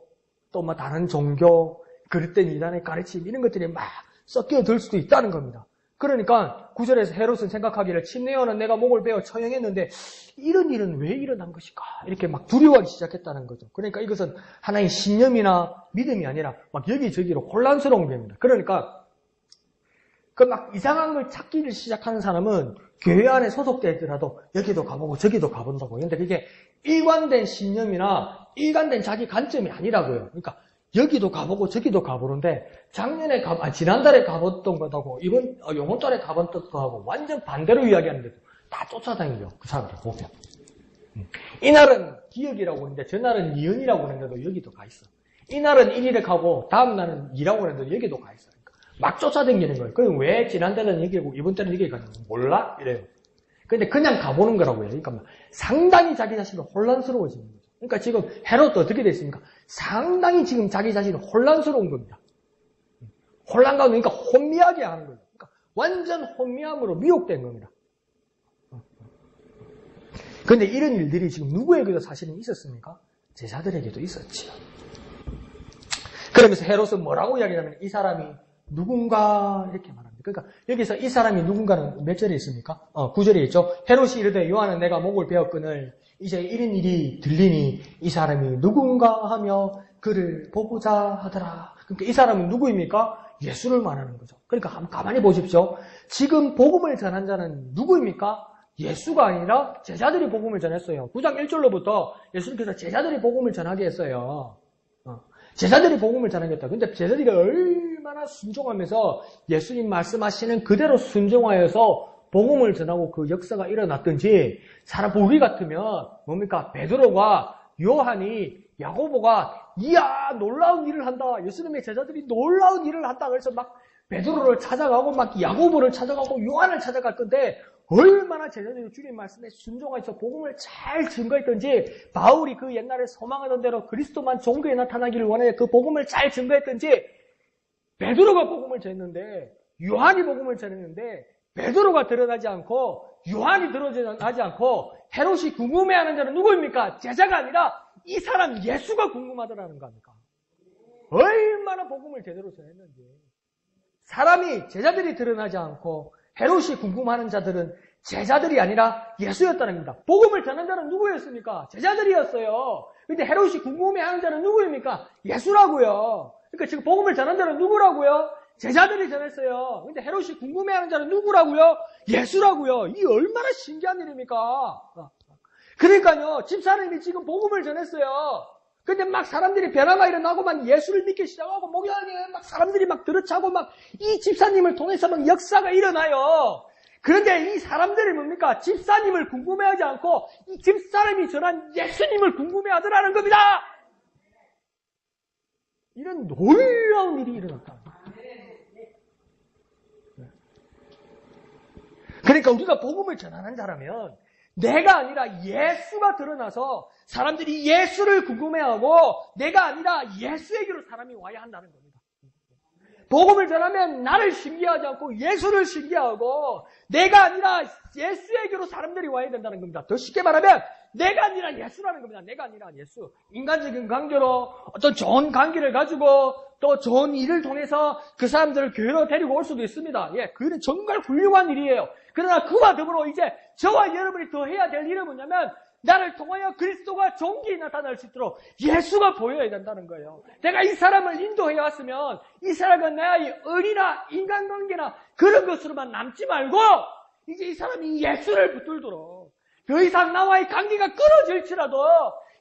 또 뭐 다른 종교, 그릇된 이단의 가르침 이런 것들이 막 섞여들 수도 있다는 겁니다. 그러니까 9절에서 헤롯은 생각하기를 침례요한은 내가 목을 베어 처형했는데 이런 일은 왜 일어난 것일까? 이렇게 막 두려워하기 시작했다는 거죠. 그러니까 이것은 하나의 신념이나 믿음이 아니라 막 여기저기로 혼란스러운 겁니다. 그러니까 그 막 이상한 걸 찾기를 시작하는 사람은 교회 안에 소속되더라도 여기도 가보고 저기도 가본다고. 그런데 그게 일관된 신념이나 일관된 자기 관점이 아니라고요. 그러니까 여기도 가보고 저기도 가보는데 지난달에 가봤던 것하고 요번 달에 가봤던 것하고 완전 반대로 이야기하는데도 다 쫓아다니죠. 그 사람들 보면. 이날은 기억이라고 하는데 저날은 니은이라고 하는데도 여기도 가 있어. 이날은 1일에 가고 다음 날은 2라고 하는데도 여기도 가 있어. 그러니까 막 쫓아다니는 거예요. 그럼 왜 지난달에는 여기고 이번 달은 여기 가냐고 몰라? 이래요. 근데 그냥 가보는 거라고 해요. 그러니까 상당히 자기 자신이 혼란스러워지는 거죠. 그러니까 지금 헤롯도 어떻게 됐습니까? 상당히 지금 자기 자신이 혼란스러운 겁니다. 혼란감, 그러니까 혼미하게 하는 거예요. 그러니까 완전 혼미함으로 미혹된 겁니다. 그런데 이런 일들이 지금 누구에게도 사실은 있었습니까? 제자들에게도 있었지요. 그러면서 헤롯은 뭐라고 이야기하냐면 이 사람이 누군가 이렇게 말합니다. 그러니까 여기서 이 사람이 누군가는 몇 절에 있습니까? 9절에 있죠. 헤롯이 이르되 요한은 내가 목을 베었거늘 이제 이런 일이 들리니 이 사람이 누군가 하며 그를 보고자 하더라. 그러니까 이 사람은 누구입니까? 예수를 말하는 거죠. 그러니까 한번 가만히 보십시오. 지금 복음을 전한 자는 누구입니까? 예수가 아니라 제자들이 복음을 전했어요. 9장 1절로부터 예수님께서 제자들이 복음을 전하게 했어요. 제자들이 복음을 전하겠다. 근데 제자들이 얼마나 순종하면서 예수님 말씀하시는 그대로 순종하여서 복음을 전하고 그 역사가 일어났든지 우리 같으면 뭡니까? 베드로가 요한이 야고보가 이야 놀라운 일을 한다. 예수님의 제자들이 놀라운 일을 한다. 그래서 막 베드로를 찾아가고 막 야고보를 찾아가고 요한을 찾아갈 건데 얼마나 제자들이 주님 말씀에 순종해서 복음을 잘 증거했던지 바울이 그 옛날에 소망하던 대로 그리스도만 종교에 나타나기를 원해 그 복음을 잘 증거했던지 베드로가 복음을 전했는데 요한이 복음을 전했는데 베드로가 드러나지 않고 요한이 드러나지 않고 헤롯이 궁금해하는 자는 누구입니까? 제자가 아니라 이 사람 예수가 궁금하더라는 거 아닙니까? 얼마나 복음을 제대로 전했는지 사람이 제자들이 드러나지 않고 헤롯이 궁금하는 자들은 제자들이 아니라 예수였다는 겁니다. 복음을 전한 자는 누구였습니까? 제자들이었어요. 근데 헤롯이 궁금해하는 자는 누구입니까? 예수라고요. 그러니까 지금 복음을 전한 자는 누구라고요? 제자들이 전했어요. 근데 헤롯이 궁금해하는 자는 누구라고요? 예수라고요. 이 얼마나 신기한 일입니까? 그러니까요, 집사님이 지금 복음을 전했어요. 근데 막 사람들이 변화가 일어나고 막 예수를 믿기 시작하고 목양에 막 사람들이 막 들어차고 막 이 집사님을 통해서 막 역사가 일어나요. 그런데 이 사람들이 뭡니까? 집사님을 궁금해하지 않고 이 집사람이 전한 예수님을 궁금해하더라는 겁니다. 이런 놀라운 일이 일어났다. 그러니까 우리가 복음을 전하는 자라면 내가 아니라 예수가 드러나서 사람들이 예수를 궁금해하고 내가 아니라 예수에게로 사람이 와야 한다는 겁니다. 복음을 전하면 나를 신기하지 않고 예수를 신기하고 내가 아니라 예수에게로 사람들이 와야 된다는 겁니다. 더 쉽게 말하면 내가 아니라 예수라는 겁니다. 내가 아니라 예수. 인간적인 관계로 어떤 좋은 관계를 가지고 또 좋은 일을 통해서 그 사람들을 교회로 데리고 올 수도 있습니다. 예, 그는 정말 훌륭한 일이에요. 그러나 그와 더불어 이제 저와 여러분이 더 해야 될 일은 뭐냐면 나를 통하여 그리스도가 종기 나타날 수 있도록 예수가 보여야 된다는 거예요. 내가 이 사람을 인도해 왔으면 이 사람은 나의 의리나 인간관계나 그런 것으로만 남지 말고 이제 이 사람이 예수를 붙들도록 더 이상 나와의 관계가 끊어질지라도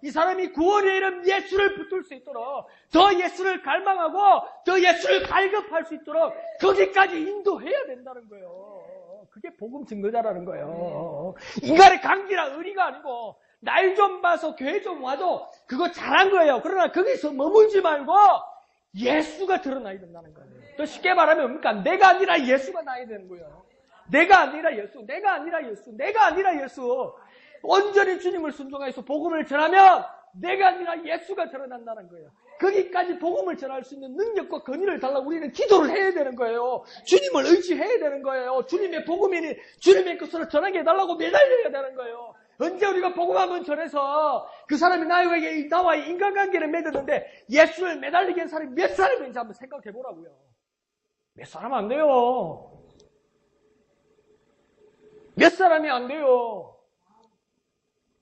이 사람이 구원에 이른 예수를 붙들 수 있도록 더 예수를 갈망하고 더 예수를 갈급할 수 있도록 거기까지 인도해야 된다는 거예요. 그게 복음 증거자라는 거예요. 인간의 관계나 의리가 아니고 날 좀 봐서 교회 좀 와도 그거 잘한 거예요. 그러나 거기서 머물지 말고 예수가 드러나야 된다는 거예요. 또 쉽게 말하면 뭡니까? 내가 아니라 예수가 나야 되는 거예요. 내가 아니라 예수, 내가 아니라 예수, 내가 아니라 예수. 온전히 주님을 순종해서 복음을 전하면 내가 아니라 예수가 드러난다는 거예요. 거기까지 복음을 전할 수 있는 능력과 권위를 달라고 우리는 기도를 해야 되는 거예요. 주님을 의지해야 되는 거예요. 주님의 복음이니 주님의 것으로 전하게 해달라고 매달려야 되는 거예요. 언제 우리가 복음 한번 전해서 그 사람이 나와의 인간관계를 맺었는데 예수를 매달리게 한 사람이 몇 사람인지 한번 생각해 보라고요. 몇 사람 안 돼요. 몇 사람이 안 돼요.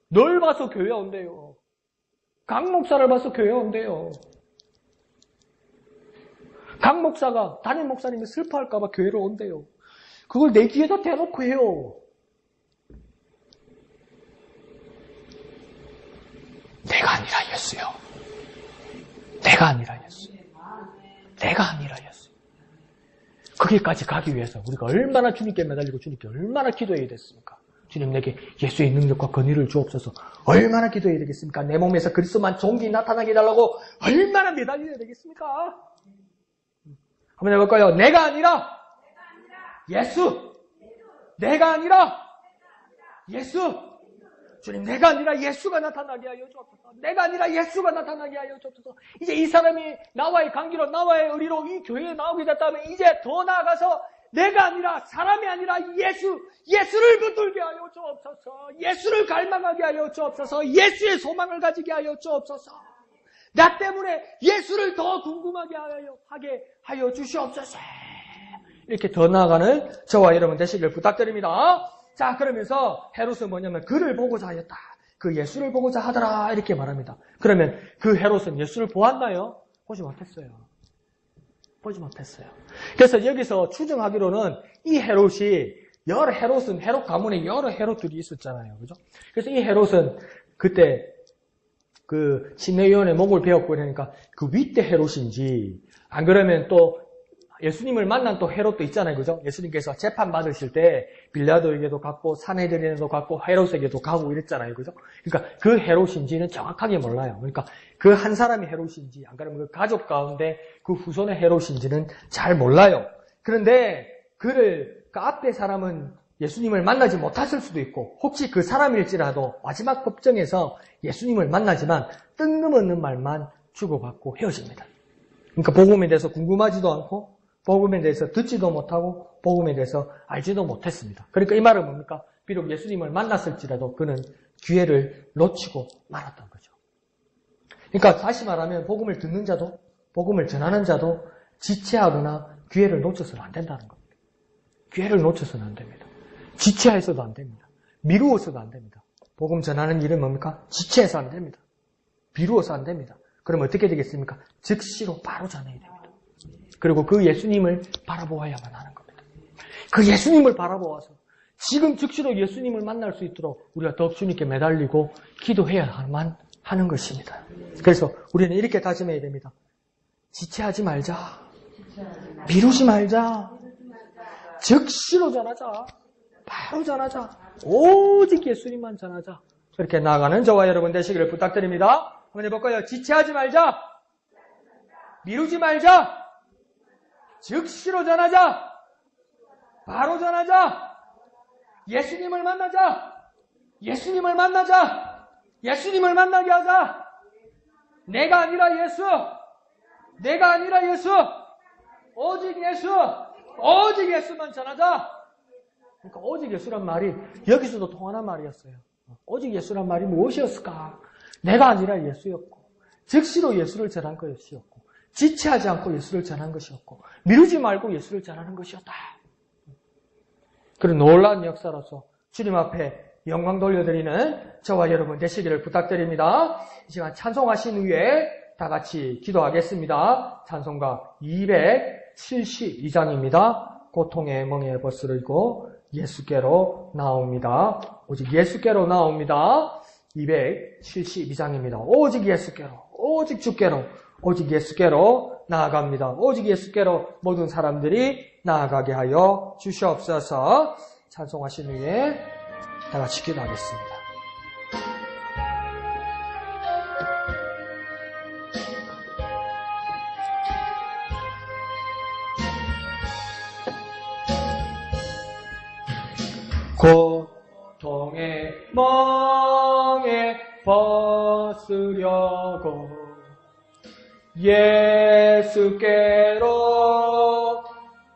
널 봐서 교회 온대요. 강 목사를 봐서 교회 온대요. 강 목사가 담임 목사님이 슬퍼할까봐 교회로 온대요. 그걸 내 귀에다 대놓고 해요. 내가 아니라 예수요. 내가 아니라 예수. 내가 아니라 예수. 거기까지 가기 위해서 우리가 얼마나 주님께 매달리고 주님께 얼마나 기도해야 됐습니까? 주님 내게 예수의 능력과 권위를 주옵소서. 얼마나 기도해야 되겠습니까? 내 몸에서 그리스도만 종기 나타나게 해달라고 얼마나 매달려야 되겠습니까? 한번 해볼까요? 내가 아니라 예수. 내가 아니라 예수. 주님 내가 아니라 예수가 나타나게 하여 주옵소서. 내가 아니라 예수가 나타나게 하여 주옵소서. 이제 이 사람이 나와의 관계로 나와의 의리로 이 교회에 나오게 됐다면 이제 더 나아가서 내가 아니라 사람이 아니라 예수를 붙들게 하여 주옵소서. 예수를 갈망하게 하여 주옵소서. 예수의 소망을 가지게 하여 주옵소서. 나 때문에 예수를 더 궁금하게 하여 주시옵소서. 이렇게 더 나아가는 저와 여러분 되시길 부탁드립니다. 자, 그러면서 헤롯은 뭐냐면 그를 보고자 하였다. 그 예수를 보고자 하더라 이렇게 말합니다. 그러면 그 헤롯은 예수를 보았나요? 보지 못했어요. 보지 못했어요. 그래서 여기서 추정하기로는 이 헤롯이 헤롯은 헤롯 가문에 여러 헤롯들이 있었잖아요. 그죠? 그래서 이 헤롯은 그때 그 심내위원회 목을 베었고 그러니까 그 윗대 헤롯인지 안 그러면 또 예수님을 만난 또 헤롯도 있잖아요. 그죠? 예수님께서 재판 받으실 때 빌라도에게도 갔고 산헤드린에도 갔고 헤롯에게도 가고 이랬잖아요. 그죠? 그러니까 그 헤롯인지는 정확하게 몰라요. 그러니까 그 한 사람이 헤롯인지 안 그러면 그 가족 가운데 그 후손의 헤롯인지는 잘 몰라요. 그런데 그 앞에 사람은 예수님을 만나지 못했을 수도 있고 혹시 그 사람일지라도 마지막 법정에서 예수님을 만나지만 뜬금없는 말만 주고받고 헤어집니다. 그러니까 복음에 대해서 궁금하지도 않고 복음에 대해서 듣지도 못하고 복음에 대해서 알지도 못했습니다. 그러니까 이 말은 뭡니까? 비록 예수님을 만났을지라도 그는 기회를 놓치고 말았던 거죠. 그러니까 다시 말하면 복음을 듣는 자도 복음을 전하는 자도 지체하거나 기회를 놓쳐서는 안 된다는 겁니다. 기회를 놓쳐서는 안 됩니다. 지체해서도 안 됩니다. 미루어서도 안 됩니다. 복음 전하는 일은 뭡니까? 지체해서 안 됩니다. 미루어서 안 됩니다. 그럼 어떻게 되겠습니까? 즉시로 바로 전해야 됩니다. 그리고 그 예수님을 바라보아야만 하는 겁니다. 그 예수님을 바라보아서 지금 즉시로 예수님을 만날 수 있도록 우리가 더욱 주님께 매달리고 기도해야만 하는 것입니다. 그래서 우리는 이렇게 다짐해야 됩니다. 지체하지 말자. 미루지 말자. 즉시로 전하자. 바로 전하자. 오직 예수님만 전하자. 그렇게 나아가는 저와 여러분 되시기를 부탁드립니다. 한번 해볼까요? 지체하지 말자. 미루지 말자. 즉시로 전하자. 바로 전하자. 예수님을 만나자. 예수님을 만나자. 예수님을 만나게 하자. 내가 아니라 예수. 내가 아니라 예수. 오직 예수. 오직 예수만 전하자. 그러니까 오직 예수란 말이 여기서도 통하는 말이었어요. 오직 예수란 말이 무엇이었을까? 내가 아니라 예수였고, 즉시로 예수를 전한 것이었고, 지체하지 않고 예수를 전한 것이었고, 미루지 말고 예수를 전하는 것이었다. 그런 놀라운 역사로서 주님 앞에 영광 돌려드리는 저와 여러분 되시기를 부탁드립니다. 이 시간 찬송하신 후에 다 같이 기도하겠습니다. 찬송가 272장입니다. 고통의 멍에 벗을 입고 예수께로 나옵니다. 오직 예수께로 나옵니다. 272장입니다. 오직 예수께로, 오직 주께로, 오직 예수께로 나아갑니다. 오직 예수께로 모든 사람들이 나아가게 하여 주시옵소서. 찬송하신 후에 다 같이 기도하겠습니다. 고통의 멍에 벗으려고 예수께로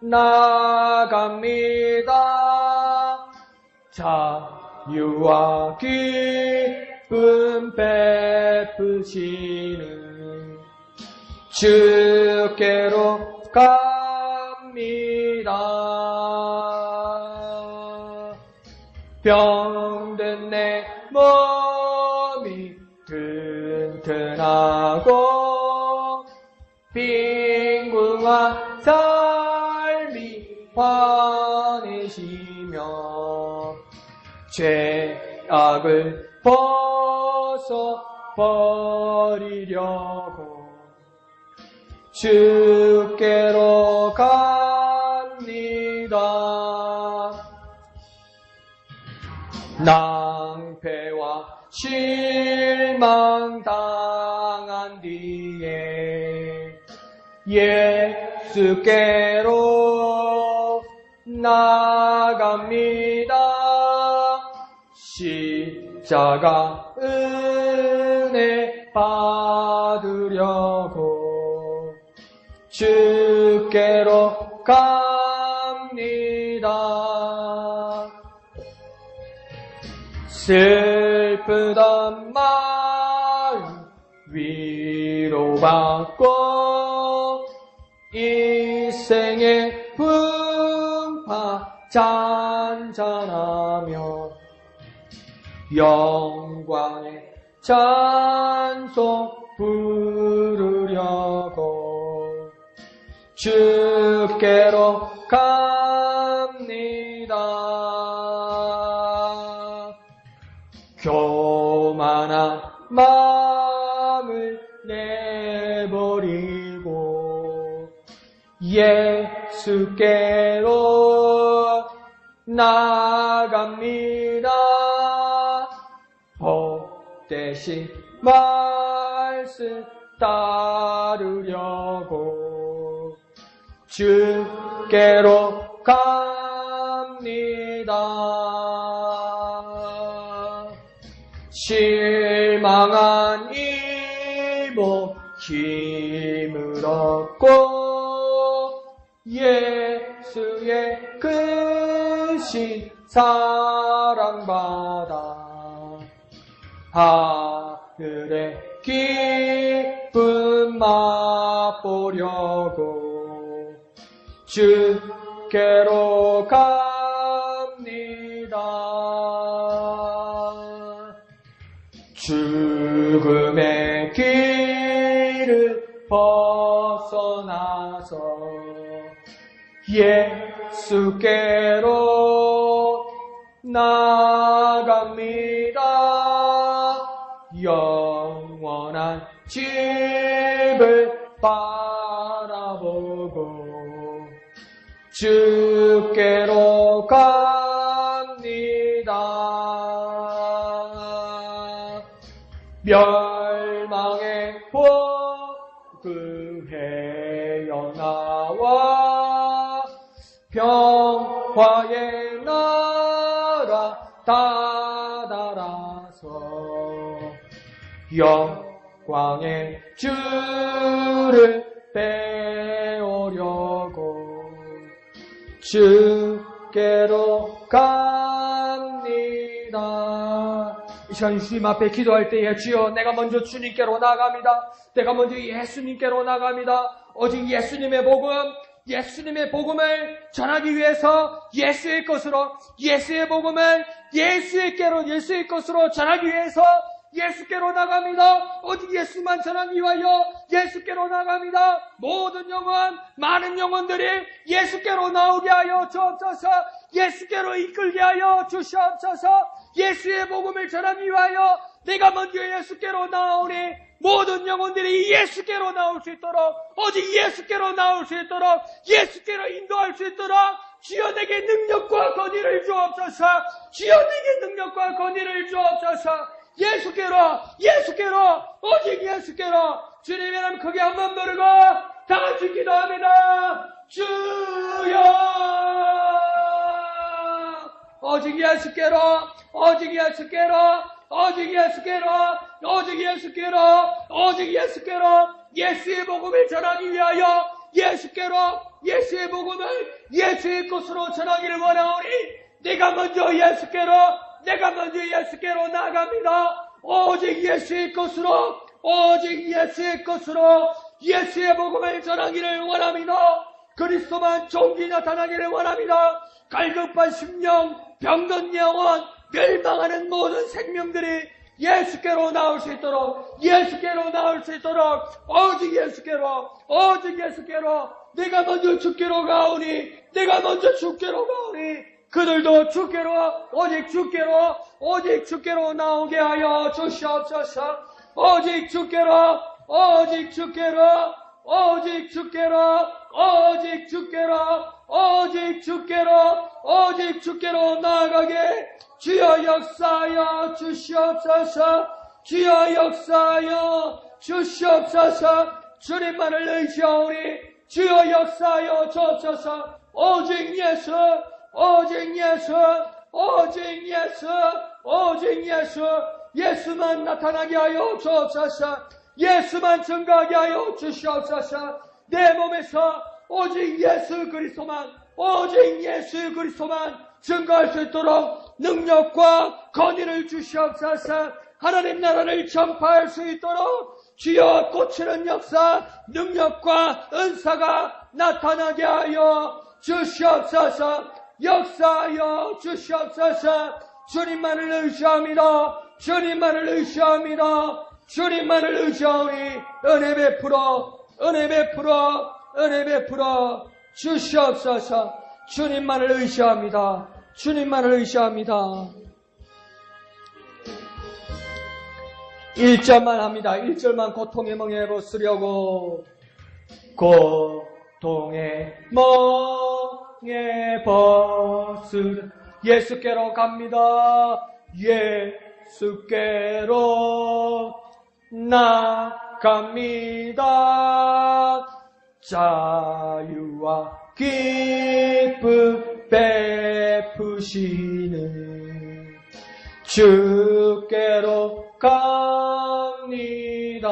나갑니다. 자유와 기쁨 베푸시는 주께로 갑니다. 병든 내 몸이 튼튼하고 빈궁한 삶이 환해지며 죄악을 벗어버리려고 주께로 갑니다. 낭패와 실망 당한 뒤에 예수께로 나갑니다. 십자가 은혜 받으려고 주께로 갑니다. 슬프던 마음 위로받고 일생의 풍파 잔잔하며 영광의 찬송 부르려고 주께로 갑니다. 교만한 마음을 내버리고 예수께로 나갑니다. 복되신 말씀 따르려고 주께로 갑니다. 실망한 이모 힘을 얻고 예수의 크신 사랑받아 하늘의 기쁨 맛보려고 주께로 갑니다. 죽음의 길을 벗어나서 예수께로 나갑니다. 영원한 집을 바라보고 주께로 갑니다. 멸망의 복음해 영광의 주를 배우려고 주께로 갑니다. 이 시간 주님 앞에 기도할 때에 주여 내가 먼저 주님께로 나갑니다. 내가 먼저 예수님께로 나갑니다. 오직 예수님의 복음을 전하기 위해서 예수의 것으로, 예수의 복음을 예수의 것으로 전하기 위해서 예수께로 나갑니다. 오직 예수만 전하기 위하여 예수께로 나갑니다. 모든 영혼, 많은 영혼들이 예수께로 나오게 하여 주옵소서. 예수께로 이끌게 하여 주시옵소서. 예수의 복음을 전하기 위하여 내가 먼저 예수께로 나오니 모든 영혼들이 예수께로 나올 수 있도록, 오직 예수께로 나올 수 있도록, 예수께로 인도할 수 있도록 주여 내게 능력과 권위를 주옵소서. 주여 내게 능력과 권위를 주옵소서. 예수께로, 오직 예수께로. 주님의 이름 크게 한번 부르고 다 같이 기도합니다. 주여, 오직 예수께로, 오직 예수께로, 오직 예수께로, 오직 예수께로, 오직 예수께로. 예수의 복음을 전하기 위하여 예수께로, 예수의 복음을 예수의 것으로 전하기를 원하오니 내가 먼저 예수께로 나갑니다. 오직 예수의 것으로, 오직 예수의 것으로 예수의 복음을 전하기를 원합니다. 그리스도만 종기 나타나기를 원합니다. 갈급한 심령, 병든 영혼, 멸망하는 모든 생명들이 예수께로 나올 수 있도록, 오직 예수께로, 내가 먼저 주께로 가오니, 그들도 오직 주께로 나오게 하여 주시옵소서. 오직 주께로 나아가게 주여 역사하여 주시옵소서. 주여 역사하여 주시옵소서. 주님만을 의지하오니 주여 역사하여 주옵소서. 오직 예수, 예수만 나타나게 하여 주옵소서. 예수만 증거하게 하여 주시옵소서. 내 몸에서 오직 예수 그리스도만 증거할 수 있도록 능력과 권위를 주시옵소서. 하나님 나라를 전파할 수 있도록 주여 고치는 역사, 능력과 은사가 나타나게 하여 주시옵소서. 역사하여 주시옵소서. 주님만을 의지하오니 은혜 베풀어 주시옵소서. 주님만을 의지합니다. 1절만 합니다. 1절만 고통의 멍에 벗으려고, 고통의 멍에 벗으려 예수께로 갑니다. 예수께로 나갑니다. 자유와 기쁨 베푸시는 주께로 갑니다.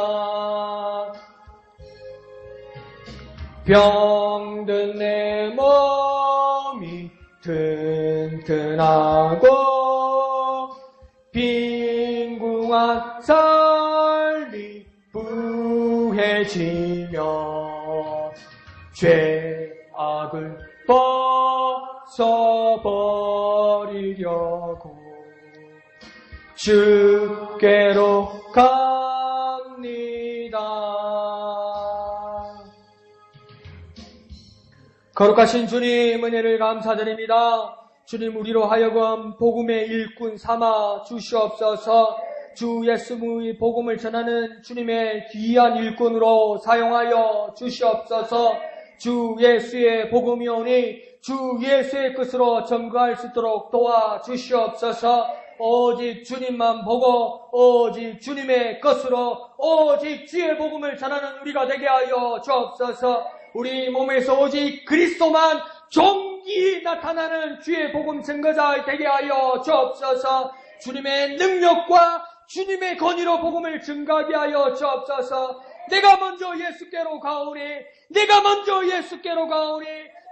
병든 내 몸이 튼튼하고 빈궁한 살이 부해지며 죄악을 벗어버리려고 주께로 갑니다. 거룩하신 주님 은혜를 감사드립니다. 주님 우리로 하여금 복음의 일꾼 삼아 주시옵소서. 주 예수의 복음을 전하는 주님의 귀한 일꾼으로 사용하여 주시옵소서. 주 예수의 복음이 오니 주 예수의 것으로 증거할 수 있도록 도와주시옵소서. 오직 주님만 보고 오직 주님의 것으로 오직 주의 복음을 전하는 우리가 되게 하여 주옵소서. 우리 몸에서 오직 그리스도만 종기 나타나는 주의 복음 증거자 되게 하여 주옵소서. 주님의 능력과 주님의 권위로 복음을 증가하게 하여 주옵소서. 내가 먼저 예수께로 가오니, 내가 먼저 예수께로 가오니,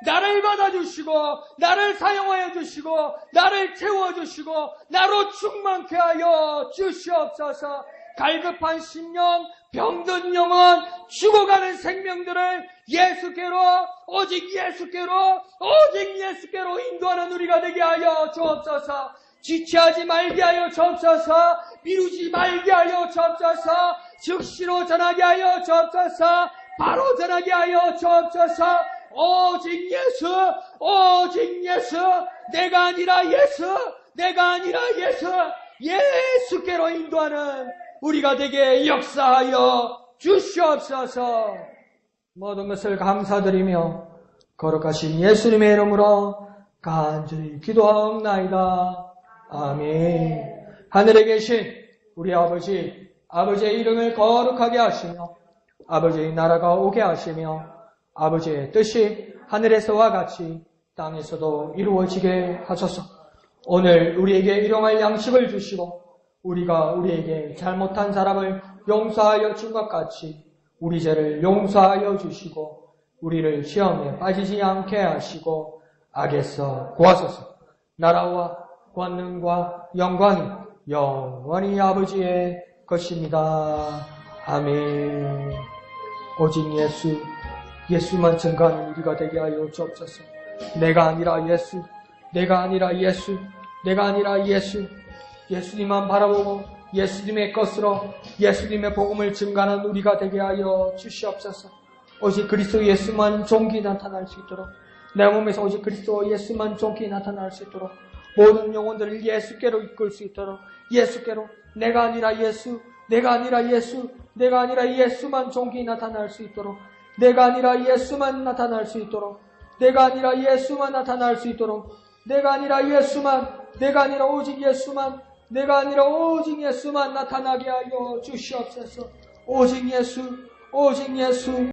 나를 받아주시고, 나를 사용하여 주시고, 나를 채워주시고, 나로 충만케 하여 주시옵소서. 갈급한 심령, 병든 영혼, 죽어가는 생명들을 예수께로, 오직 예수께로, 오직 예수께로 인도하는 우리가 되게 하여 주옵소서. 지체하지 말게 하여 주옵소서. 미루지 말게 하여 주옵소서. 즉시로 전하게 하여 주옵소서. 바로 전하게 하여 주옵소서. 오직 예수, 오직 예수, 내가 아니라 예수, 내가 아니라 예수, 예수께로 인도하는 우리가 되게 역사하여 주시옵소서. 모든 것을 감사드리며 거룩하신 예수님의 이름으로 간절히 기도하옵나이다. 아멘. 하늘에 계신 우리 아버지, 아버지의 이름을 거룩하게 하시며 아버지의 나라가 오게 하시며 아버지의 뜻이 하늘에서와 같이 땅에서도 이루어지게 하소서. 오늘 우리에게 일용할 양식을 주시고 우리가 우리에게 잘못한 사람을 용서하여 준 것 같이 우리 죄를 용서하여 주시고 우리를 시험에 빠지지 않게 하시고 악에서 구하소서. 나라와 권능과 영광이 영원히 아버지의 것입니다. 아멘. 오직 예수, 예수만 증거하는 우리가 되게 하여 주옵소서. 내가 아니라 예수, 내가 아니라 예수, 내가 아니라 예수, 예수님만 바라보고 예수님의 것으로 예수님의 복음을 증거하는 우리가 되게 하여 주시옵소서. 오직 그리스도 예수만 존귀 나타날 수 있도록, 내 몸에서 오직 그리스도 예수만 존귀 나타날 수 있도록, 모든 영혼들을 예수께로 이끌 수 있도록, 예수께로, 내가 아니라 예수, 내가 아니라 예수, 내가 아니라 예수만 존귀 나타날 수 있도록, 내가 아니라 예수만 나타날 수 있도록, 내가 아니라 예수만 나타날 수 있도록, 내가 아니라 예수만, 내가 아니라 오직 예수만, 내가 아니라 오직 예수만 나타나게 하여 주시옵소서. 오직 예수, 오직 예수.